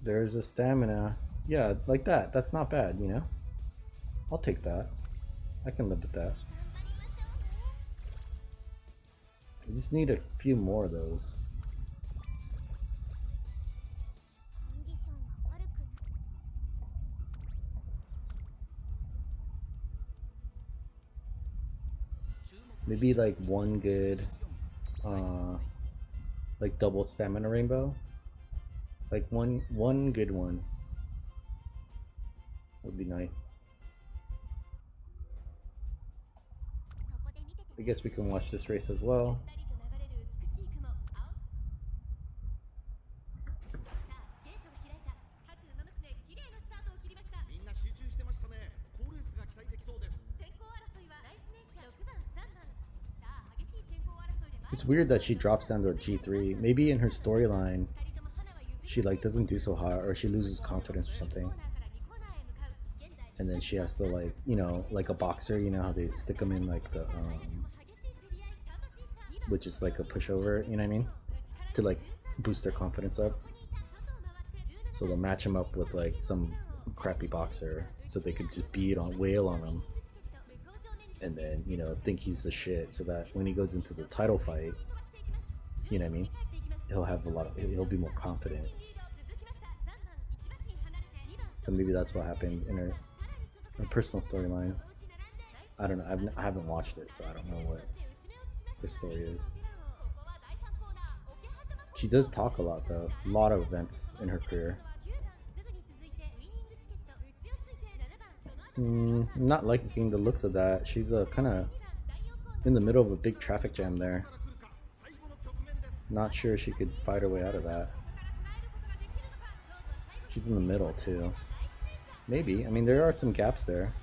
There's a stamina. Yeah, like that. That's not bad, you know? I'll take that. I can live with that. I just need a few more of those. Maybe like 1 good, like double stamina rainbow. Like one good one would be nice. I guess we can watch this race as well. It's weird that she drops down to a G3. Maybe in her storyline she like doesn't do so hot, or she loses confidence or something, and then she has to, like, you know, like a boxer, you know how they stick them in like the which is like a pushover, you know what I mean, to like boost their confidence up. So they'll match him up with like some crappy boxer so they could just wail on him, and then, you know, think he's the shit, so that when he goes into the title fight, you know what I mean, he'll be more confident. So maybe that's what happened in her personal storyline. I don't know. I haven't watched it, so I don't know what her story is. She does talk a lot though. A lot of events in her career. Not liking the looks of that. She's kind of in the middle of a big traffic jam there. Not sure she could fight her way out of that. She's in the middle too. Maybe. I mean, there are some gaps there.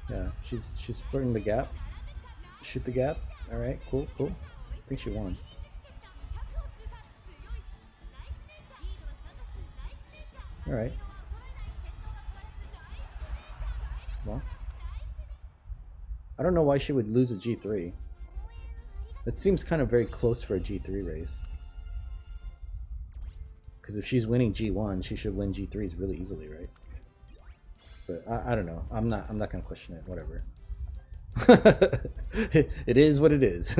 Yeah, she's splitting the gap. Shoot the gap. All right, cool, cool. I think she won. All right. Well, I don't know why she would lose a G3. It seems kind of very close for a G3 race. Because if she's winning G1, she should win G3s really easily, right? But I don't know. I'm not gonna question it. Whatever. It is what it is.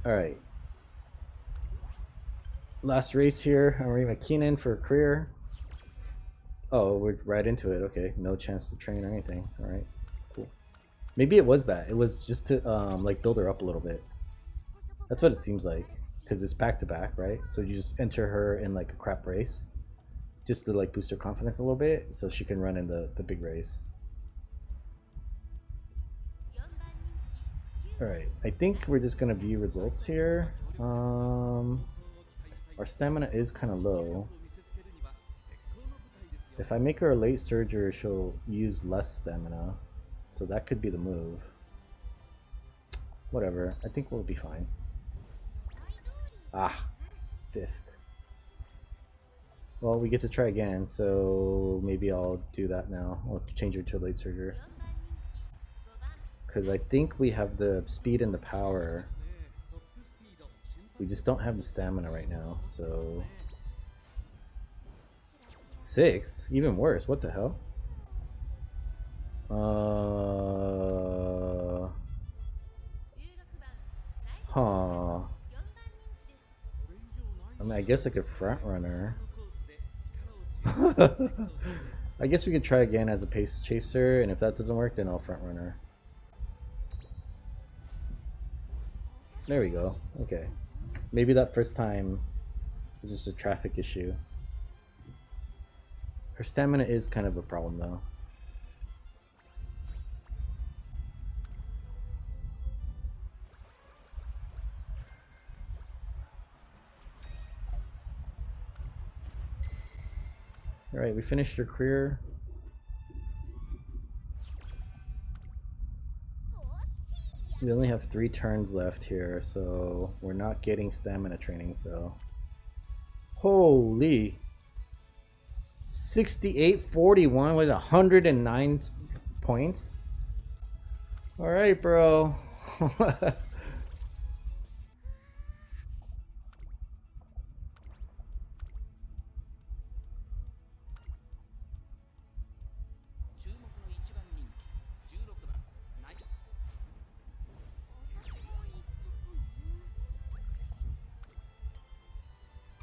All right. Last race here. Marie McKinnon for a career. Oh, we're right into it. Okay, no chance to train or anything. All right, cool. Maybe it was that. It was just to like build her up a little bit. That's what it seems like, because it's back to back, right? So you just enter her in like a crap race, just to like boost her confidence a little bit, so she can run in the big race. All right, I think we're just gonna view results here. Our stamina is kind of low. If I make her a late surger, she'll use less stamina. So that could be the move. Whatever, I think we'll be fine. Ah, 5th. Well, we get to try again, so maybe I'll do that now. I'll change her to a late surger. Because I think we have the speed and the power. We just don't have the stamina right now, so... 6th? Even worse, what the hell? Huh. I mean, I guess I could front run her. I guess we could try again as a pace chaser, and if that doesn't work, then I'll front run her. There we go. Okay. Maybe that first time was just a traffic issue. Her stamina is kind of a problem though. Alright, we finished her career. We only have 3 turns left here, so we're not getting stamina trainings though. Holy! 68-41 with 109 points. All right, bro.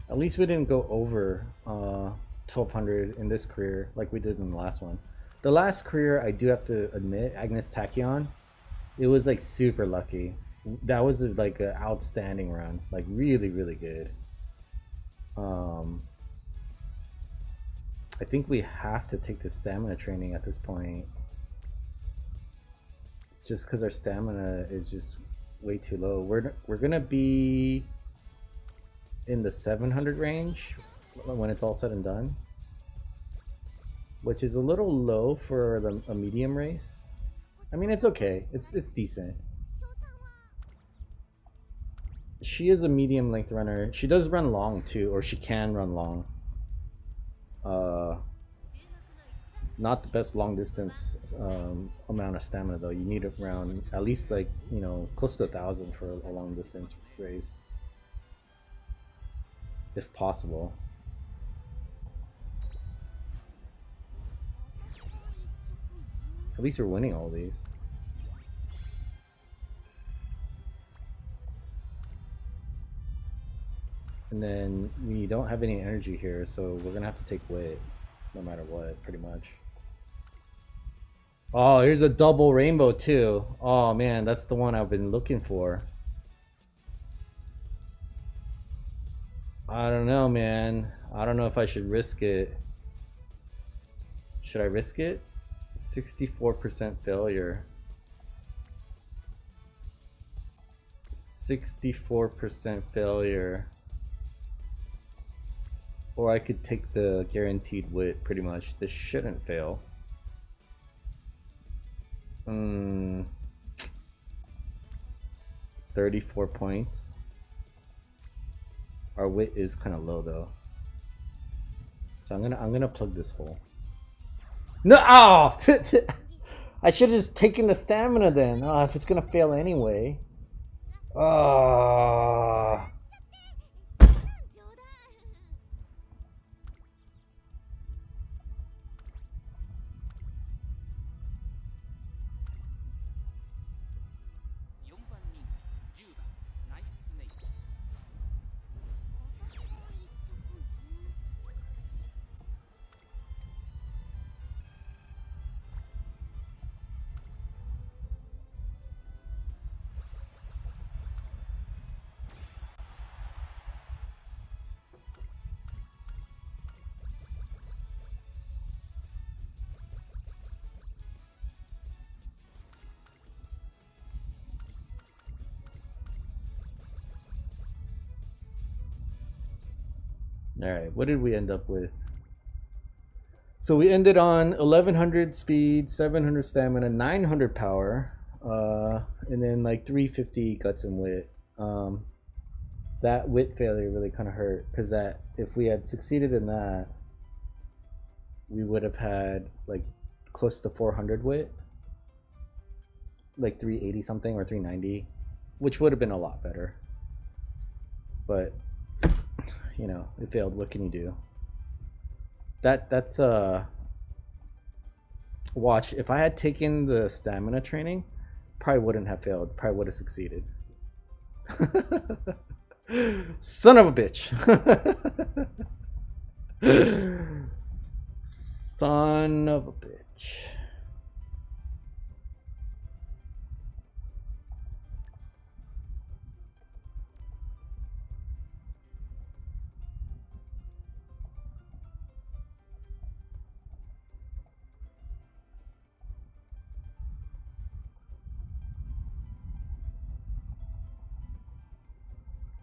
At least we didn't go over 1200 in this career like we did in the last one. The last career, I do have to admit, Agnes Tachyon, it was like super lucky. That was like an outstanding run, like really, really good. I think we have to take the stamina training at this point, just because our stamina is just way too low. We're gonna be in the 700 range when it's all said and done, which is a little low for a medium race. I mean, it's okay. It's decent. She is a medium length runner. She does run long too, or she can run long. Not the best long distance amount of stamina though. You need around at least like, you know, close to 1,000 for a long distance race, if possible. At least we're winning all these. And then we don't have any energy here, so we're gonna have to take wit no matter what, pretty much. Oh, here's a double rainbow too. Oh man, that's the one I've been looking for. I don't know, man. I don't know if I should risk it. Should I risk it? 64% failure. 64% failure. Or I could take the guaranteed wit, pretty much. This shouldn't fail. 34 points. Our wit is kind of low though. So I'm gonna plug this hole. No! Oh! I should have just taken the stamina then. Oh, if it's gonna fail anyway. Oh. Alright, what did we end up with? So we ended on 1100 speed, 700 stamina, 900 power, and then like 350 guts and wit. That wit failure really kind of hurt because that if we had succeeded in that, we would have had like close to 400 wit, like 380 something or 390, which would have been a lot better. But you know, it failed. What can you do? That's watch. If I had taken the stamina training, probably wouldn't have failed. Probably would have succeeded. Son of a bitch. Son of a bitch.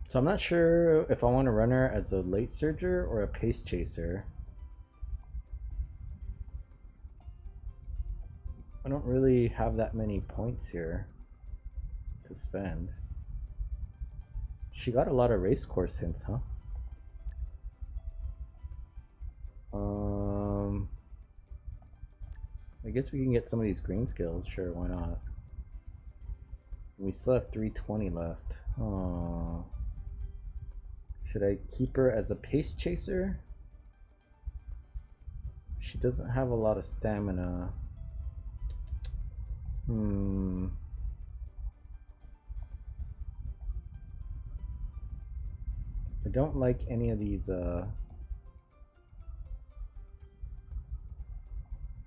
So I'm not sure if I want to run her as a late surger or a pace chaser. I don't really have that many points here to spend. She got a lot of race course hints, huh? I guess we can get some of these green skills. Sure, why not? We still have 320 left. Oh. Should I keep her as a pace chaser? She doesn't have a lot of stamina. I don't like any of these. I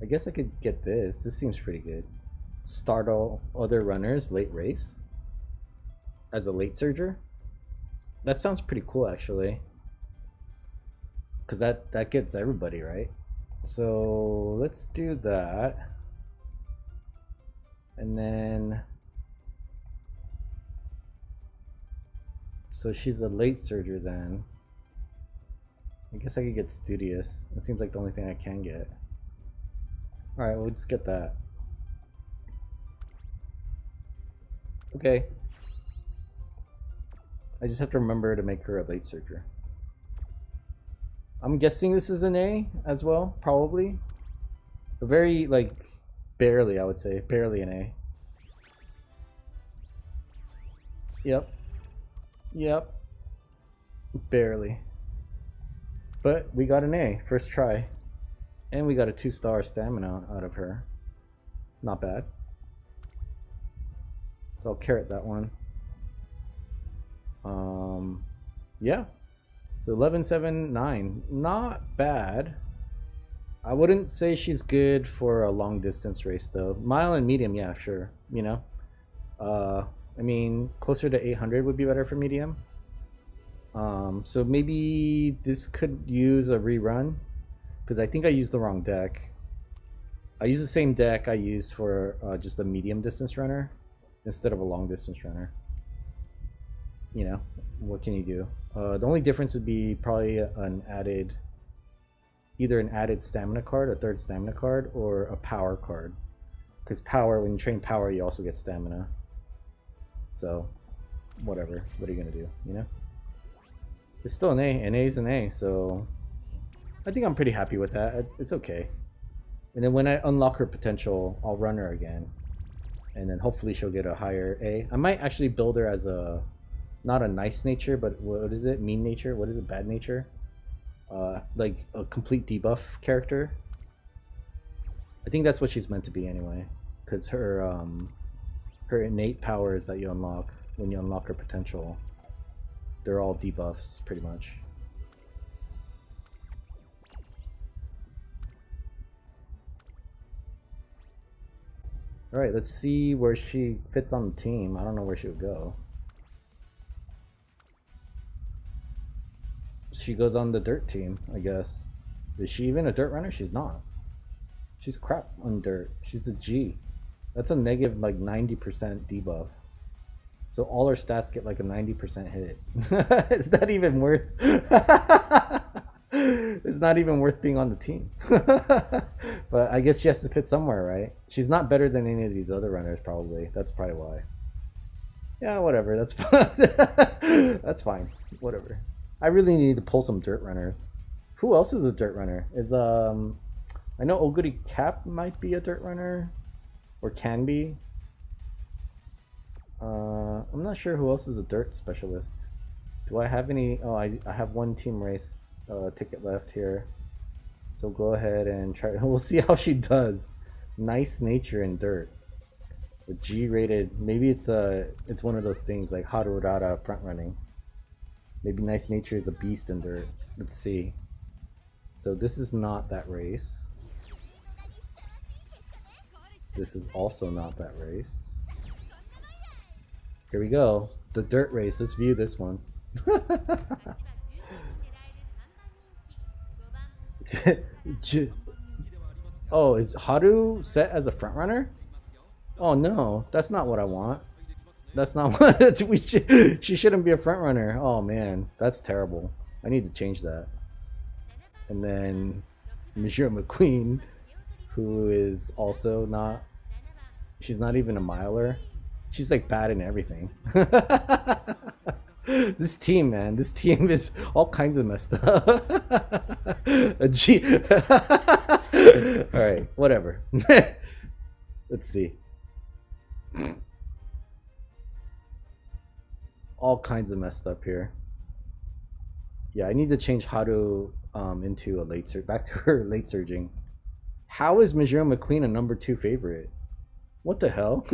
guess I could get this. This seems pretty good. Startle other runners late race as a late surger. That sounds pretty cool actually, because that gets everybody, right? So let's do that, and then so she's a late surger then. I guess I could get studious. It seems like the only thing I can get. All right, we'll just get that. Okay. I just have to remember to make her a late surger. I'm guessing this is an A as well, probably. A very, like, barely, I would say. Barely an A. Yep. Yep. Barely. But we got an A, first try. And we got a 2-star stamina out of her. Not bad. So I'll carrot that one. Yeah. So 11.79, not bad. I wouldn't say she's good for a long distance race though. Mile and medium, yeah, sure. You know, I mean, closer to 800 would be better for medium. So maybe this could use a rerun because I think I used the wrong deck. I used the same deck I used for just a medium distance runner instead of a long distance runner. You know, what can you do? The only difference would be probably an added, either an added stamina card, a third stamina card, or a power card. Because power, when you train power, you also get stamina. So, whatever. What are you gonna do? You know, it's still an A. An A is an A. So, I think I'm pretty happy with that. It's okay. And then when I unlock her potential, I'll run her again, and then hopefully she'll get a higher A. I might actually build her as a, not a nice nature, but what is it? Mean nature? What is it? Bad nature? Like a complete debuff character. I think that's what she's meant to be anyway, because her her innate powers that you unlock when you unlock her potential, they're all debuffs pretty much. All right, let's see where she fits on the team. I don't know where she would go. She goes on the dirt team, I guess. Is she even a dirt runner? She's not. She's crap on dirt. She's a G. That's a negative like 90% debuff. So all her stats get like a 90% hit. It's not even worth it's not even worth being on the team. But I guess she has to fit somewhere, right? She's not better than any of these other runners probably. That's probably why. Yeah, whatever. That's fine. That's fine. Whatever. I really need to pull some dirt runners. Who else is a dirt runner? Is I know Oguri Cap might be a dirt runner, or can be. I'm not sure who else is a dirt specialist. Do I have any? Oh, I have one team race ticket left here. So go ahead and try. We'll see how she does. Nice nature in dirt. The G-rated. Maybe it's one of those things like Harurara front running. Maybe nice nature is a beast in dirt. Let's see. So this is not that race. This is also not that race. Here we go. The dirt race. Let's view this one. Oh, is Haru set as a front runner? Oh no, that's not what I want. That's not what she shouldn't be a front runner. Oh man, that's terrible. I need to change that. And then Musume McQueen, who is also not, she's not even a miler. She's like bad in everything. This team, man, this team is all kinds of messed up. A G. All right, whatever. Let's see. All kinds of messed up here. Yeah, I need to change Haru into a late surge, back to her late surging. How is Musume McQueen a number 2 favorite? What the hell?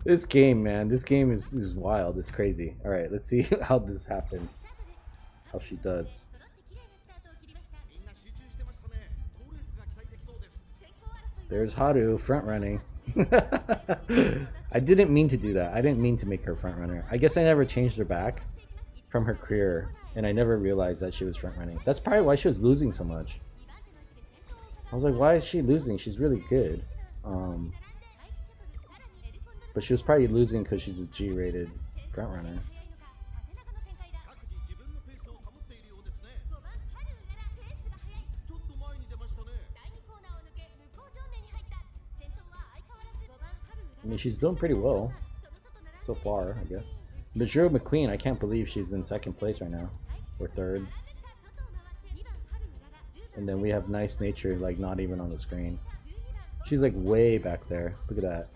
This game, man, this game is wild. It's crazy. All right, let's see how this happens. How she does. There's Haru front running. I didn't mean to do that. I didn't mean to make her front runner. I guess I never changed her back from her career, and I never realized that she was front running. That's probably why she was losing so much. I was like, why is she losing? She's really good. But she was probably losing because she's a G-rated front runner. I mean, she's doing pretty well so far, I guess. Musume McQueen, I can't believe she's in second place right now, or third. And then we have Nice Nature, like not even on the screen. She's like way back there. Look at that.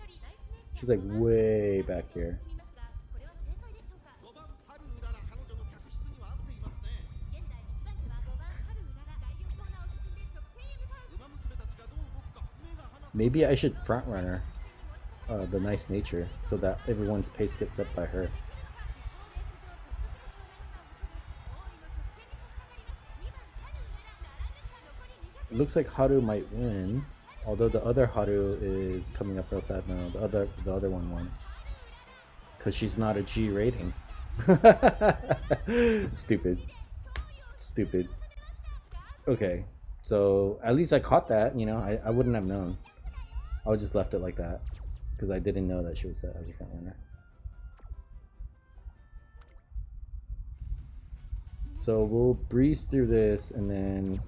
She's like way back here. Maybe I should front runner the Nice Nature so that everyone's pace gets set by her. It looks like Haru might win, although the other Haru is coming up real fast now. The other one won because she's not a G rating. Stupid. Stupid. Okay, so at least I caught that. You know, I wouldn't have known. I would just left it like that because I didn't know that she was set as a front runner. So we'll breeze through this and then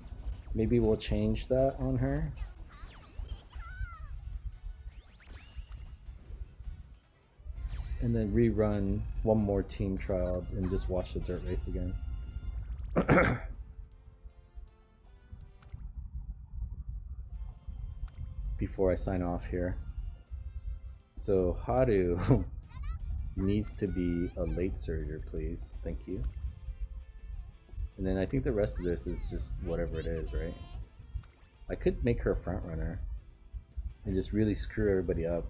maybe we'll change that on her. And then rerun one more team trial and just watch the dirt race again. Before I sign off here. So Haru needs to be a late surger, please. Thank you. And then I think the rest of this is just whatever it is, right? I could make her a front runner and just really screw everybody up.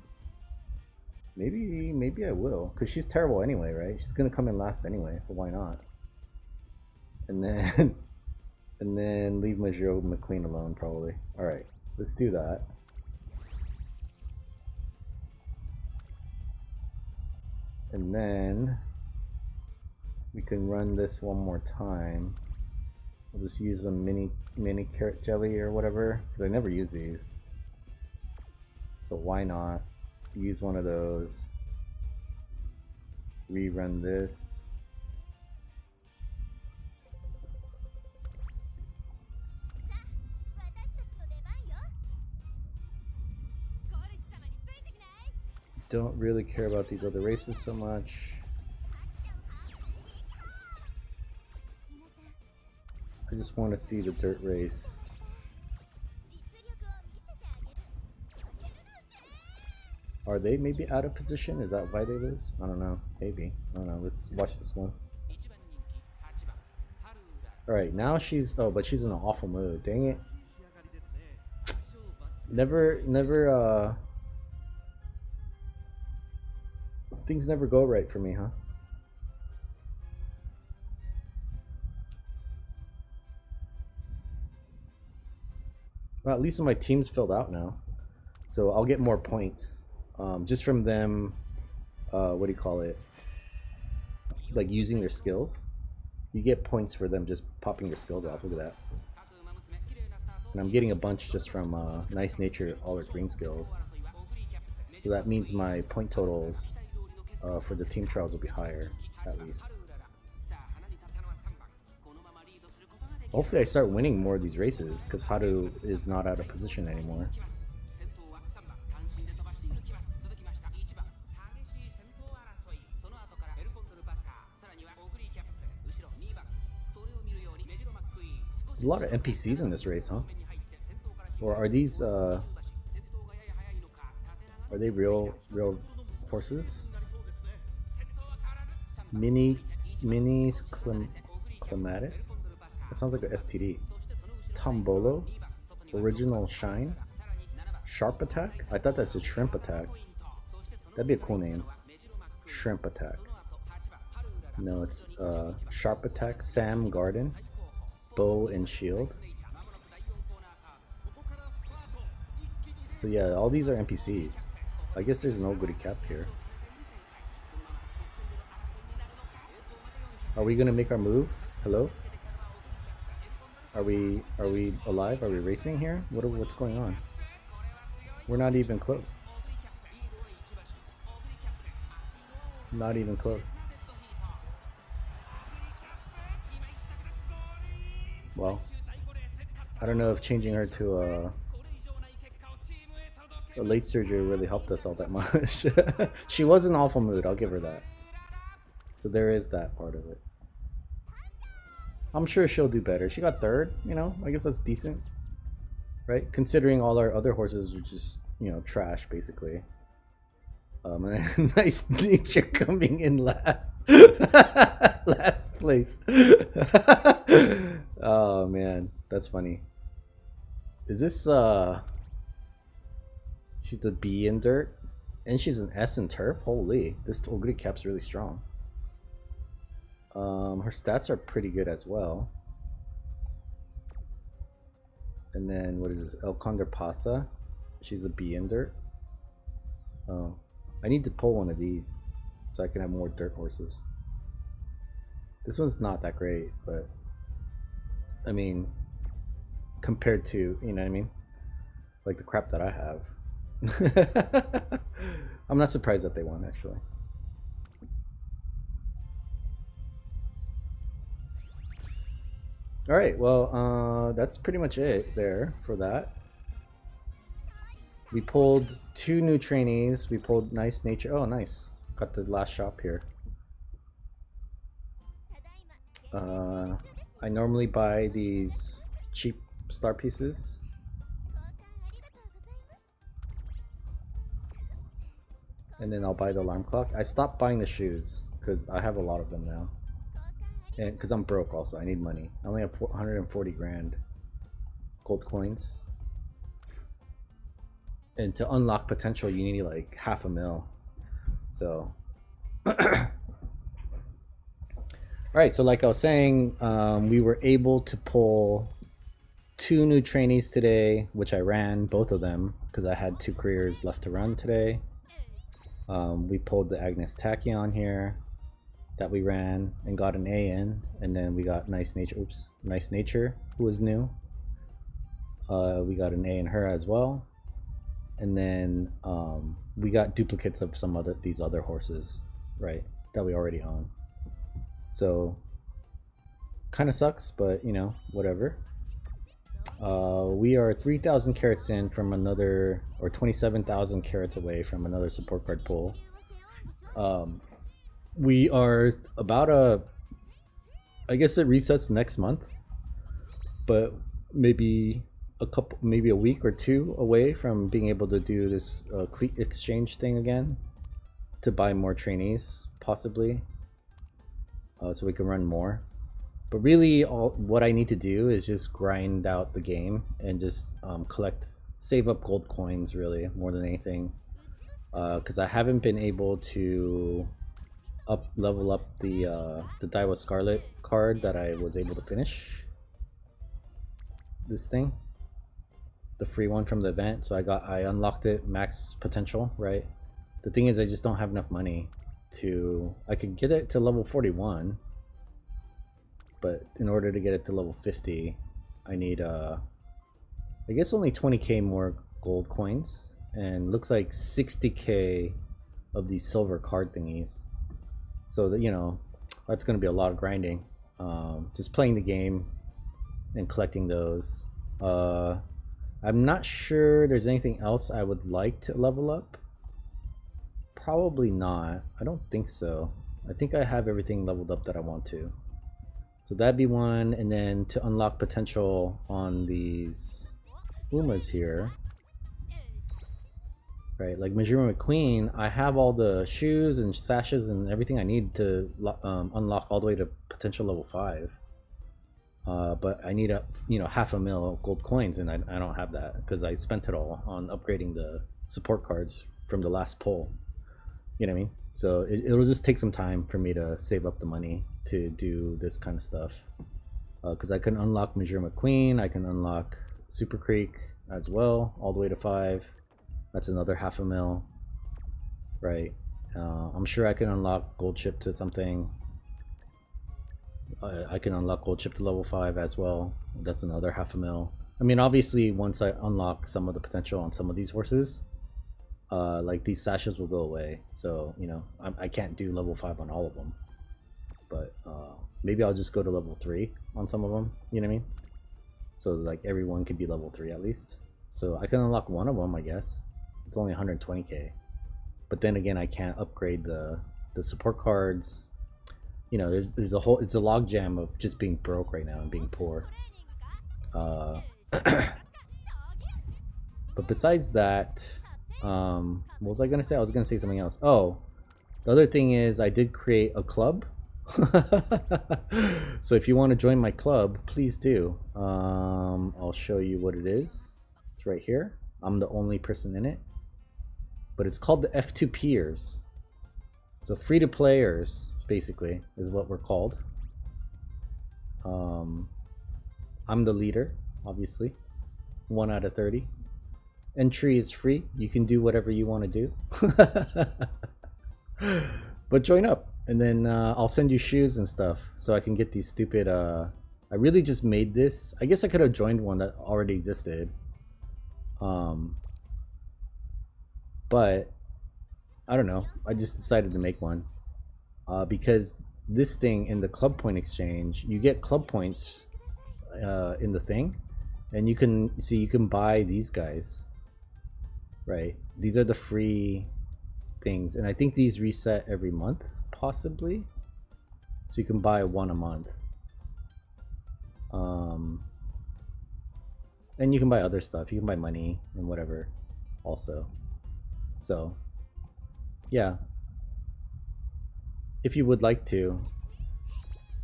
Maybe I will, because she's terrible anyway, right? She's gonna come in last anyway, so why not? And then and then leave Majiro McQueen alone probably. Alright, let's do that. And then we can run this one more time. We'll just use the mini carrot jelly or whatever, because I never use these. So why not use one of those? Rerun this. Don't really care about these other races so much. I just want to see the dirt race. Are they maybe out of position? Is that why they lose? I don't know. Maybe. I don't know. Let's watch this one. Alright, now she's... Oh, but she's in an awful mood. Dang it. Never, things never go right for me, huh? Well, at least my team's filled out now. So I'll get more points. Just from them, what do you call it? Like using their skills. You get points for them just popping their skills off. Look at that. And I'm getting a bunch just from Nice Nature all their green skills. So that means my point totals for the team trials will be higher, at least. Hopefully I start winning more of these races, because Haru is not out of position anymore. There's a lot of NPCs in this race, huh? Or are these, are they real horses? Minis Clematis? That sounds like an STD. Tombolo? Original Shine? Sharp Attack? I thought that's a Shrimp Attack. That'd be a cool name. Shrimp Attack. No, it's Sharp Attack, Sam Garden, Bow and Shield. So yeah, all these are NPCs. I guess there's no goody cap here. Are we gonna make our move? Hello? Are we alive? Are we racing here? What's going on? We're not even close. Not even close. Well, I don't know if changing her to a late surgery really helped us all that much. She was in an awful mood, I'll give her that. So there is that part of it. I'm sure she'll do better. She got third, you know, I guess that's decent. Right? Considering all our other horses are just, you know, trash, basically. And Nice Nature coming in last. Last place. Oh, man. That's funny. Is this, she's a B in dirt? And she's an S in turf? Holy. This Oguri cap's really strong. Her stats are pretty good as well. And then what is this? El Condorpasa. She's a bee in dirt. Oh, I need to pull one of these so I can have more dirt horses. This one's not that great, but I mean, compared to, you know what I mean? Like the crap that I have. I'm not surprised that they won, actually. All right, well, that's pretty much it there for that. We pulled 2 new trainees. We pulled Nice Nature. Oh, nice. Got the last shop here. I normally buy these cheap star pieces. And then I'll buy the alarm clock. I stopped buying the shoes because I have a lot of them now. And because I'm broke also, I need money. I only have 140 grand gold coins. And to unlock potential, you need like half a mil. So, alright, so like I was saying, we were able to pull 2 new trainees today, which I ran, both of them, because I had 2 careers left to run today. We pulled the Agnes Tachyon here that we ran and got an A in, and then we got Nice Nature, who was new. We got an A in her as well. And then we got duplicates of some other these other horses, right, that we already own. So kind of sucks, but you know, whatever. We are 3,000 carats in from another, or 27,000 carats away from another support card pull. We are about I guess it resets next month, but maybe a week or 2 away from being able to do this cleat exchange thing again to buy more trainees, possibly, so we can run more. But really, what I need to do is just grind out the game and just save up gold coins, really, more than anything, because I haven't been able to level up the Daiwa Scarlet card that I was able to finish. This thing, the free one from the event. So I unlocked it max potential, right? The thing is, I just don't have enough money to. I could get it to level 41, but in order to get it to level 50, I need I guess only 20k more gold coins, and looks like 60k of these silver card thingies. So that, you know, that's going to be a lot of grinding, just playing the game and collecting those. I'm not sure there's anything else I would like to level up. Probably not. I don't think so. I think I have everything leveled up that I want to. So that'd be one, and then to unlock potential on these Umas here, right? Like Musume McQueen, I have all the shoes and sashes and everything I need to unlock all the way to potential level 5. But I need half a mil gold coins, and I don't have that because I spent it all on upgrading the support cards from the last pull. You know what I mean? So it'll just take some time for me to save up the money to do this kind of stuff. Because I can unlock Musume McQueen, I can unlock Super Creek as well, all the way to 5. That's another half a mil, right? I'm sure I can unlock Gold Chip to something. I can unlock Gold Chip to level 5 as well. That's another half a mil. I mean, obviously, once I unlock some of the potential on some of these horses, like these sashes will go away. So, you know, I can't do level 5 on all of them. But maybe I'll just go to level 3 on some of them, you know what I mean? So, like, everyone could be level 3 at least. So I can unlock one of them, I guess. It's only 120k. But then again, I can't upgrade the support cards. You know, there's a whole, it's a log jam of just being broke right now and being poor. But besides that, what was I gonna say? I was gonna say something else. Oh, the other thing is I did create a club. So if you want to join my club, please do. I'll show you what it is. It's right here. I'm the only person in it, but it's called the F2Pers. So free to players, basically, is what we're called. I'm the leader, obviously. 1 out of 30. Entry is free. You can do whatever you want to do. But join up, and then I'll send you shoes and stuff so I can get these stupid I really just made this. I guess I could have joined one that already existed. But I don't know. I just decided to make one. Because this thing in the club point exchange, you get club points in the thing, and you can see you can buy these guys. Right, these are the free things, and I think these reset every month, possibly. So you can buy one a month. And you can buy other stuff. You can buy money and whatever, also. So, yeah. If you would like to.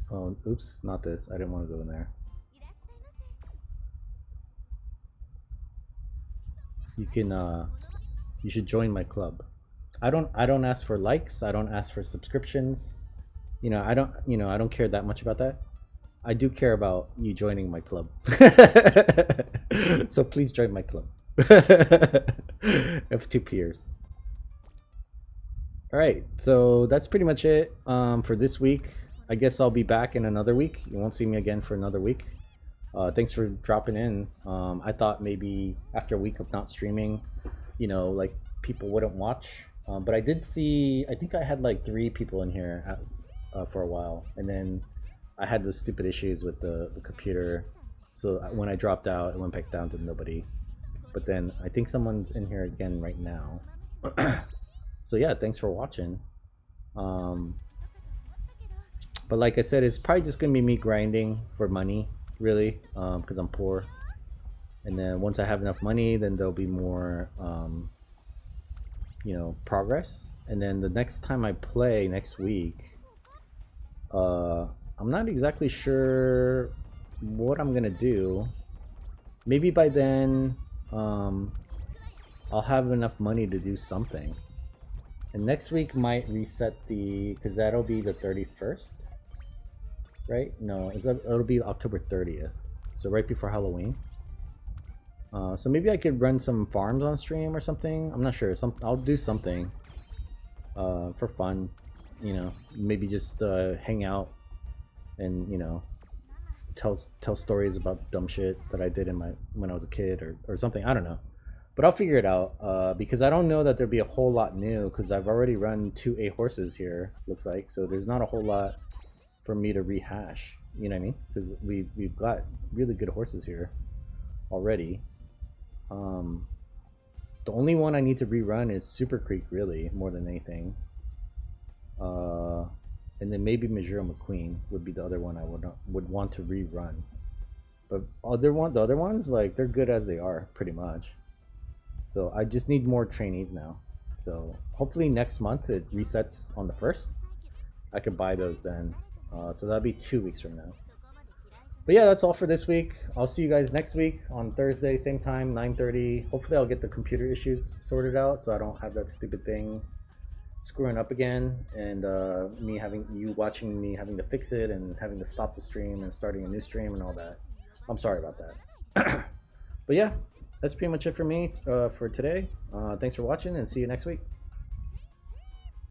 Oh, oops, not this. I didn't want to go in there. You can you should join my club. I don't ask for likes, I don't ask for subscriptions. I don't care that much about that. I do care about you joining my club. So please join my club. Of 2 peers. Alright, so that's pretty much it for this week. I guess I'll be back in another week. You won't see me again for another week. Thanks for dropping in. I thought maybe after a week of not streaming, like people wouldn't watch. But I did see, I think I had like 3 people in here for a while. And then I had those stupid issues with the computer. So when I dropped out, it went back down to nobody. But then I think someone's in here again right now. So yeah, thanks for watching. But like I said, it's probably just going to be me grinding for money. Really, because I'm poor, and then once I have enough money, then there'll be more progress. And then the next time I play next week, I'm not exactly sure what I'm gonna do. Maybe by then I'll have enough money to do something, and next week might reset because that'll be the 31st. Right? No, it'll be October 30th, so right before Halloween. So maybe I could run some farms on stream or something. I'm not sure. I'll do something for fun. Maybe just hang out and tell stories about dumb shit that I did when I was a kid or something. I don't know, but I'll figure it out because I don't know that there'll be a whole lot new because I've already run 2 A horses here. Looks like, so there's not a whole lot for me to rehash, you know what I mean? Because we've got really good horses here already. The only one I need to rerun is Super Creek, really, more than anything. And then maybe Majora McQueen would be the other one I would want to rerun. But the other ones, like, they're good as they are, pretty much. So I just need more trainees now. So hopefully next month it resets on the 1st. I could buy those then. So that'll be 2 weeks from now. But yeah, that's all for this week. I'll see you guys next week on Thursday, same time, 9:30. Hopefully I'll get the computer issues sorted out so I don't have that stupid thing screwing up again, and you watching me having to fix it and having to stop the stream and starting a new stream and all that. I'm sorry about that. But yeah, that's pretty much it for me for today. Thanks for watching, and see you next week.